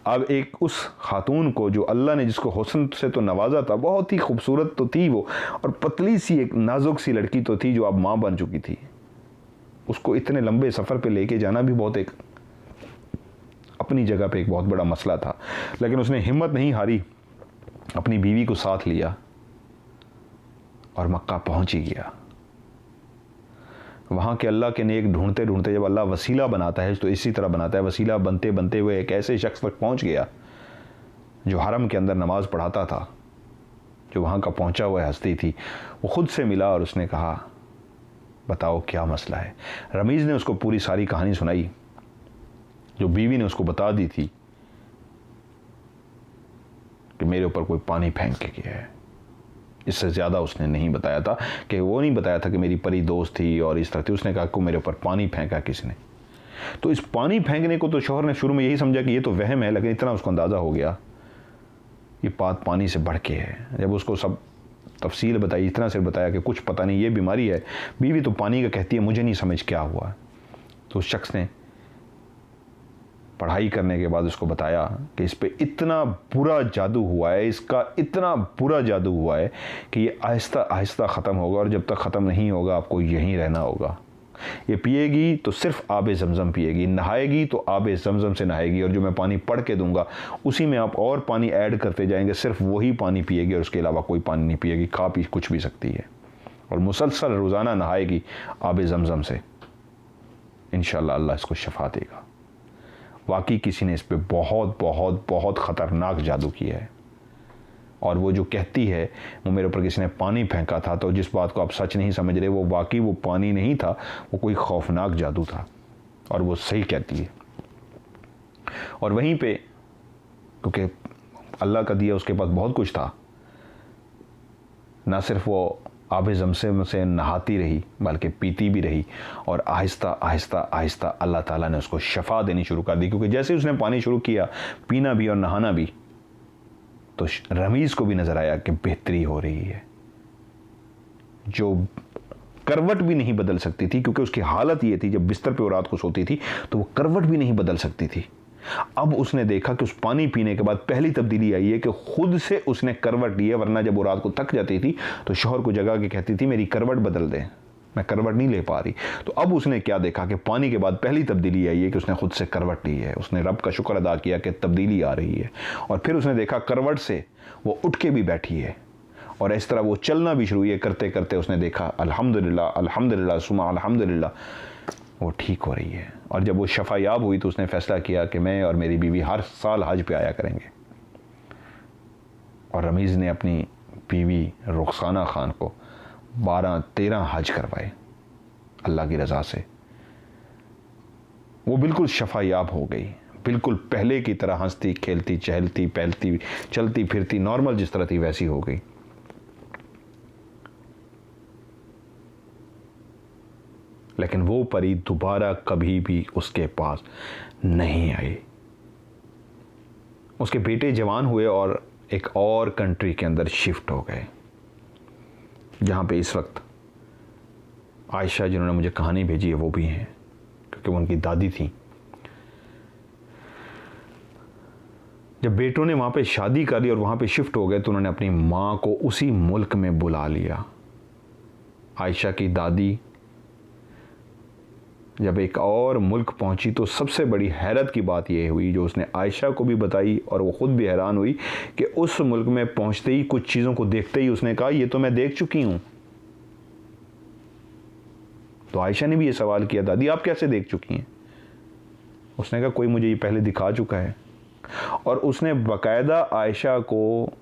अब एक उस खातून को जो अल्लाह ने जिसको हुस्न से तो नवाजा था, बहुत ही खूबसूरत तो थी वो, और पतली सी एक नाजुक सी लड़की तो थी जो अब माँ बन चुकी थी। उसको इतने लंबे सफ़र पे लेके जाना भी बहुत एक अपनी जगह पे एक बहुत बड़ा मसला था। लेकिन उसने हिम्मत नहीं हारी, अपनी बीवी को साथ लिया और मक्का पहुंच ही गया। वहाँ के अल्लाह के नेक ढूंढते ढूंढते जब अल्लाह वसीला बनाता है तो इसी तरह बनाता है। वसीला बनते बनते हुए एक ऐसे शख्स तक पहुँच गया जो हरम के अंदर नमाज पढ़ाता था, जो वहाँ का पहुँचा हुआ हस्ती थी। वो खुद से मिला और उसने कहा बताओ क्या मसला है। रमीज़ ने उसको पूरी सारी कहानी सुनाई जो बीवी ने उसको बता दी थी कि मेरे ऊपर कोई पानी फेंक के गया है। इससे ज़्यादा उसने नहीं बताया था, कि वो नहीं बताया था कि मेरी परी दोस्त थी और इस तरह थी। उसने कहा कि मेरे ऊपर पानी फेंका किसने। तो इस पानी फेंकने को तो शौहर ने शुरू में यही समझा कि ये तो वहम है, लेकिन इतना उसको अंदाज़ा हो गया ये बात पानी से बढ़ के है। जब उसको सब तफसील बताई, इतना से बताया कि कुछ पता नहीं, ये बीमारी है। बीवी तो पानी का कहती है, मुझे नहीं समझ क्या हुआ। तो उस शख्स ने पढ़ाई करने के बाद उसको बताया कि इस पे इतना बुरा जादू हुआ है, इसका इतना बुरा जादू हुआ है कि ये आहिस्ता आहिस्ता ख़त्म होगा, और जब तक ख़त्म नहीं होगा आपको यहीं रहना होगा। ये पिएगी तो सिर्फ आब ज़मज़म पिएगी, नहाएगी तो आब ज़मज़म से नहाएगी, और जो मैं पानी पढ़ के दूंगा उसी में आप और पानी ऐड करते जाएंगे, सिर्फ वही पानी पिएगी और उसके अलावा कोई पानी नहीं पिएगी। खा पी कुछ भी सकती है और मुसलसल रोज़ाना नहाएगी आब ज़मज़म से। इंशाअल्लाह अल्लाह इसको शफा देगा। वाकई किसी ने इस पे बहुत बहुत बहुत ख़तरनाक जादू किया है। और वो जो कहती है वो मेरे ऊपर किसी ने पानी फेंका था, तो जिस बात को आप सच नहीं समझ रहे, वो वाकई वो पानी नहीं था, वो कोई खौफनाक जादू था, और वो सही कहती है। और वहीं पे क्योंकि अल्लाह का दिया उसके पास बहुत कुछ था, ना सिर्फ वो आब ज़मज़म से नहाती रही बल्कि पीती भी रही, और आहिस्ता आहिस्ता आहिस्ता अल्लाह ताला ने उसको शफा देनी शुरू कर दी। क्योंकि जैसे उसने पानी शुरू किया, पीना भी और नहाना भी, तो रमीज़ को भी नज़र आया कि बेहतरी हो रही है। जो करवट भी नहीं बदल सकती थी, क्योंकि उसकी हालत ये थी जब बिस्तर पे वो रात को सोती थी तो वो करवट भी नहीं बदल सकती थी। अब उसने देखा कि उस पानी पीने के बाद पहली तब्दीली आई है कि खुद से उसने करवट ली है, वरना जब वो रात को थक जाती थी तो शौहर को जगा के कहती थी मेरी करवट बदल दे, मैं करवट नहीं ले पा रही। तो अब उसने क्या देखा कि पानी के बाद पहली तब्दीली आई है कि उसने खुद से करवट ली है। उसने रब का शुक्र अदा किया कि तब्दीली आ रही है, और फिर उसने देखा करवट से वो उठ के भी बैठी है, और इस तरह वो चलना भी शुरू हुई है। करते करते उसने देखा अल्हम्दुलिल्लाह अल्हम्दुलिल्लाह सुमा अल्हम्दुलिल्लाह, वो ठीक हो रही है। और जब वो शफायाब हुई तो उसने फैसला किया कि मैं और मेरी बीवी हर साल हज पे आया करेंगे। और रमीज़ ने अपनी बीवी रुखसाना खान को 12-13 हज करवाए अल्लाह की रज़ा से। वो बिल्कुल शफायाब हो गई, बिल्कुल पहले की तरह हंसती खेलती चहलती पहलती चलती फिरती नॉर्मल जिस तरह थी वैसी हो गई। लेकिन वो परी दोबारा कभी भी उसके पास नहीं आई। उसके बेटे जवान हुए और एक और कंट्री के अंदर शिफ्ट हो गए, जहाँ पे इस वक्त आयशा जिन्होंने मुझे कहानी भेजी है वो भी हैं, क्योंकि वो उनकी दादी थी। जब बेटों ने वहाँ पे शादी कर ली और वहाँ पे शिफ्ट हो गए तो उन्होंने अपनी माँ को उसी मुल्क में बुला लिया। आयशा की दादी जब एक और मुल्क पहुंची तो सबसे बड़ी हैरत की बात यह हुई, जो उसने आयशा को भी बताई और वो ख़ुद भी हैरान हुई, कि उस मुल्क में पहुंचते ही कुछ चीज़ों को देखते ही उसने कहा ये तो मैं देख चुकी हूँ। तो आयशा ने भी ये सवाल किया, दादी आप कैसे देख चुकी हैं? उसने कहा कोई मुझे ये पहले दिखा चुका है। और उसने बाकायदा आयशा को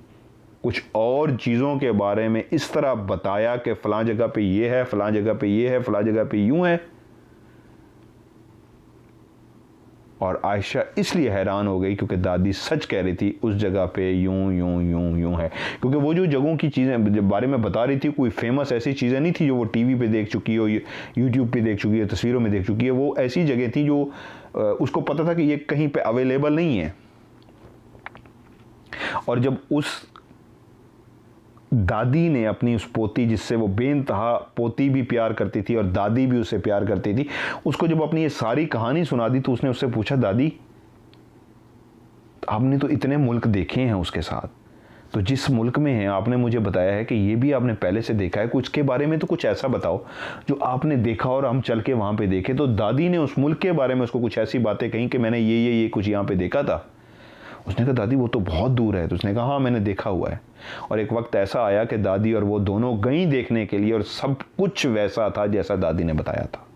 कुछ और चीज़ों के बारे में इस तरह बताया कि फ़लाँ जगह पे ये है, फ़लाँ जगह पे ये है, फ़लाँ जगह पे यूँ है। और आयशा इसलिए हैरान हो गई क्योंकि दादी सच कह रही थी, उस जगह पे यूं यूं यूं यूं है। क्योंकि वो जो जगहों की चीज़ें बारे में बता रही थी कोई फेमस ऐसी चीज़ें नहीं थी जो वो टीवी पे देख चुकी हो, यूट्यूब पे देख चुकी है, तस्वीरों में देख चुकी है। वो ऐसी जगह थी जो उसको पता था कि ये कहीं पे अवेलेबल नहीं है। और जब उस दादी ने अपनी उस पोती, जिससे वो बेइंतहा पोती भी प्यार करती थी और दादी भी उससे प्यार करती थी, उसको जब अपनी ये सारी कहानी सुना दी तो उसने उससे पूछा, दादी आपने तो इतने मुल्क देखे हैं उसके साथ, तो जिस मुल्क में हैं आपने मुझे बताया है कि ये भी आपने पहले से देखा है, कुछ के बारे में तो कुछ ऐसा बताओ जो आपने देखा और हम चल के वहाँ पे देखे। तो दादी ने उस मुल्क के बारे में उसको कुछ ऐसी बातें कहीं कि मैंने ये कुछ यहाँ पे देखा था। उसने कहा दादी वो तो बहुत दूर है। तो उसने कहा हाँ मैंने देखा हुआ है। और एक वक्त ऐसा आया कि दादी और वो दोनों गई देखने के लिए और सब कुछ वैसा था जैसा दादी ने बताया था।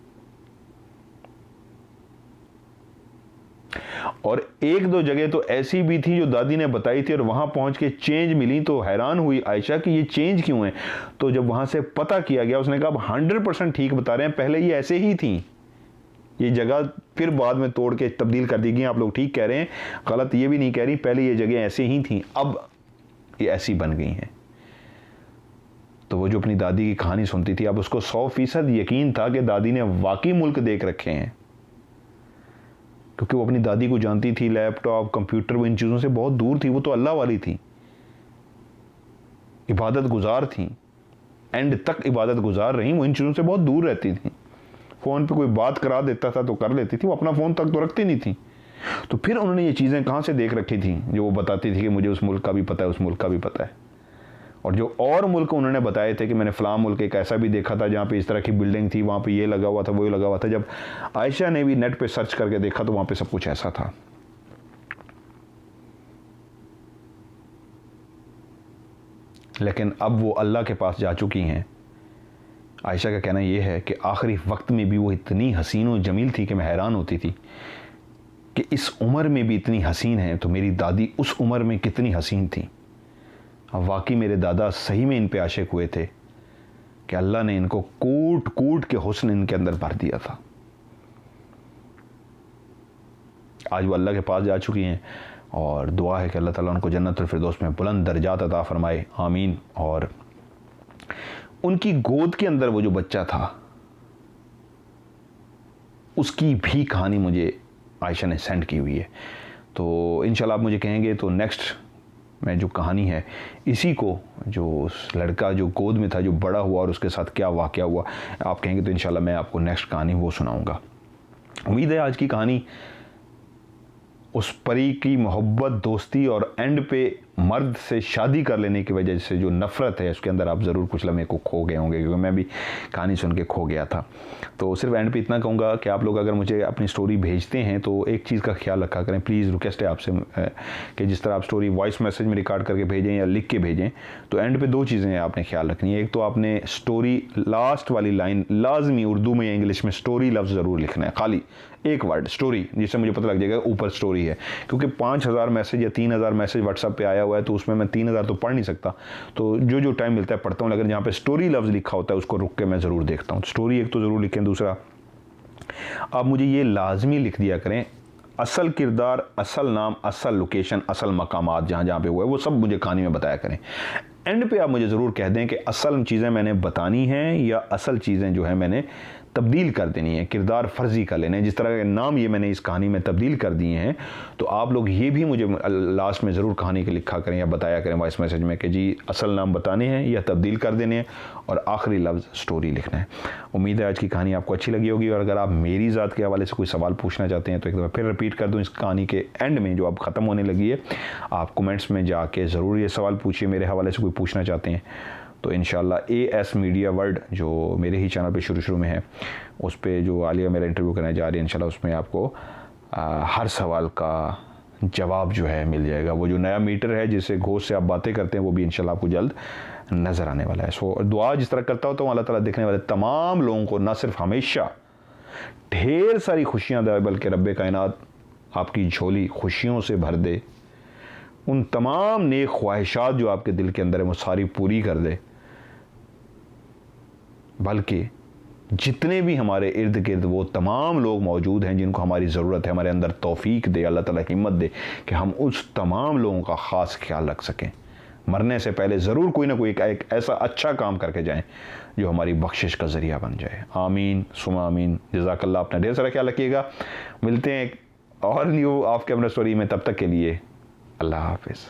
और एक दो जगह तो ऐसी भी थी जो दादी ने बताई थी और वहां पहुंच के चेंज मिली तो हैरान हुई आयशा कि ये चेंज क्यों है। तो जब वहां से पता किया गया उसने कहा 100% ठीक बता रहे हैं, पहले ये ऐसे ही थी, ये जगह फिर बाद में तोड़ के तब्दील कर दी गई। आप लोग ठीक कह रहे हैं, गलत ये भी नहीं कह रही, पहले ये जगह ऐसे ही थी, अब ये ऐसी बन गई हैं। तो वो जो अपनी दादी की कहानी सुनती थी अब उसको 100% यकीन था कि दादी ने वाकई मुल्क देख रखे हैं, क्योंकि वो अपनी दादी को जानती थी। लैपटॉप कंप्यूटर वो इन चीज़ों से बहुत दूर थी, वो तो अल्लाह वाली थी, इबादत गुजार थी, एंड तक इबादत गुजार रही, वो इन चीज़ों से बहुत दूर रहती थी। फ़ोन पे कोई बात करा देता था तो कर लेती थी, वो अपना फ़ोन तक तो रखती नहीं थी। तो फिर उन्होंने ये चीज़ें कहाँ से देख रखी थी जो वो बताती थी कि मुझे उस मुल्क का भी पता है, उस मुल्क का भी पता है। और जो और मुल्क उन्होंने बताए थे कि मैंने फ़लाँ मुल्क एक ऐसा भी देखा था जहाँ पे इस तरह की बिल्डिंग थी, वहाँ पे ये लगा हुआ था, वो लगा हुआ था। जब आयशा ने भी नेट पे सर्च करके देखा तो वहाँ पे सब कुछ ऐसा था। लेकिन अब वो अल्लाह के पास जा चुकी हैं। आयशा का कहना यह है कि आखिरी वक्त में भी वो इतनी हसीन और जमील थी कि मैं हैरान होती थी कि इस उम्र में भी इतनी हसीन है तो मेरी दादी उस उम्र में कितनी हसीन थी। अब वाकई मेरे दादा सही में इन पे आशिक हुए थे कि अल्लाह ने इनको कूट कूट के हुस्न इनके अंदर भर दिया था। आज वो अल्लाह के पास जा चुकी हैं और दुआ है कि अल्लाह ताला उनको जन्नतुल फिरदौस में बुलंद दर्जात अता फरमाए, आमीन। और उनकी गोद के अंदर वो जो बच्चा था उसकी भी कहानी मुझे आयशा ने सेंड की हुई है। तो इंशाल्लाह आप मुझे कहेंगे तो नेक्स्ट में जो कहानी है इसी को, जो उस लड़का जो गोद में था जो बड़ा हुआ और उसके साथ क्या वाक़या हुआ, आप कहेंगे तो इंशाल्लाह मैं आपको नेक्स्ट कहानी वो सुनाऊंगा। उम्मीद है आज की कहानी उस परी की मोहब्बत, दोस्ती और एंड पे मर्द से शादी कर लेने की वजह से जो नफ़रत है उसके अंदर आप ज़रूर कुछ लम्हे को खो गए होंगे, क्योंकि मैं भी कहानी सुन के खो गया था। तो सिर्फ एंड पे इतना कहूँगा कि आप लोग अगर मुझे अपनी स्टोरी भेजते हैं तो एक चीज़ का ख्याल रखा करें, प्लीज़ रिक्वेस्ट है आपसे कि जिस तरह आप स्टोरी वॉइस मैसेज में रिकॉर्ड करके भेजें या लिख के भेजें, तो एंड पे 2 चीज़ें आपने ख्याल रखनी है। एक तो आपने स्टोरी लास्ट वाली लाइन लाजमी उर्दू में या इंग्लिश में स्टोरी लफ्ज़ ज़रूर लिखना है, खाली एक वर्ड स्टोरी, जिससे मुझे पता लग जाएगा ऊपर स्टोरी है। क्योंकि 5000 मैसेज या 3000 मैसेज व्हाट्सएप पे आया हुआ है, तो उसमें मैं 3000 तो पढ़ नहीं सकता, तो जो टाइम मिलता है पढ़ता हूँ, लेकिन जहाँ पे स्टोरी लफ्ज़ लिखा होता है उसको रुक के मैं ज़रूर देखता हूँ। स्टोरी एक तो ज़रूर लिखें। दूसरा, आप मुझे ये लाजमी लिख दिया करें असल किरदार, असल नाम, असल लोकेशन, असल मकामात जहाँ जहाँ पे हुआ है वो सब मुझे कहानी में बताया करें। एंड पे आप मुझे ज़रूर कह दें कि असल चीज़ें मैंने बतानी हैं या असल चीज़ें जो है मैंने तब्दील कर देनी है, किरदार फर्जी कर लेने हैं। जिस तरह के नाम ये मैंने इस कहानी में तब्दील कर दिए हैं, तो आप लोग ये भी मुझे लास्ट में ज़रूर कहानी के लिखा करें या बताया करें वॉइस मैसेज में कि जी असल नाम बताने हैं या तब्दील कर देने हैं और आखिरी लफ्ज़ स्टोरी लिखना है। उम्मीद है आज की कहानी आपको अच्छी लगी होगी, और अगर आप मेरी ज़ात के हवाले से कोई सवाल पूछना चाहते हैं तो एक दफ़ा फिर रिपीट कर दूँ, इस कहानी के एंड में जो अब ख़त्म होने लगी है, आप कमेंट्स में जाके ज़रूर ये सवाल पूछिए मेरे हवाले से कोई पूछना चाहते हैं। तो इंशाल्लाह AS मीडिया वर्ल्ड जो मेरे ही चैनल पे शुरू में है, उस पे जो आलिया मेरा इंटरव्यू करने जा रही है, इंशाल्लाह उसमें आपको हर सवाल का जवाब जो है मिल जाएगा। वो जो नया मीटर है जिससे घोष से आप बातें करते हैं, वो भी इंशाल्लाह आपको जल्द नज़र आने वाला है। सो दुआ जिस तरह करता हूँ तो अल्लाह ताला देखने वाले तमाम लोगों को ना सिर्फ हमेशा ढेर सारी खुशियाँ दे, बल्कि रब्बे कायनात आपकी झोली खुशियों से भर दे। उन तमाम नेक ख्वाहिशात जो आपके दिल के अंदर है वो सारी पूरी कर दे, बल्कि जितने भी हमारे इर्द गिर्द वो तमाम लोग मौजूद हैं जिनको हमारी ज़रूरत है, हमारे अंदर तौफीक दे, अल्लाह ताला हिम्मत दे कि हम उस तमाम लोगों का ख़ास ख्याल रख सकें। मरने से पहले ज़रूर कोई ना कोई एक ऐसा अच्छा काम करके जाएं जो हमारी बख्शिश का ज़रिया बन जाए। आमीन सुमा आमीन। जज़ाकल्लाह। अपना ढेर सारा ख्याल रखिएगा। मिलते हैं एक और न्यू ऑफ कैमरा स्टोरी में, तब तक के लिए अल्लाह हाफिज़।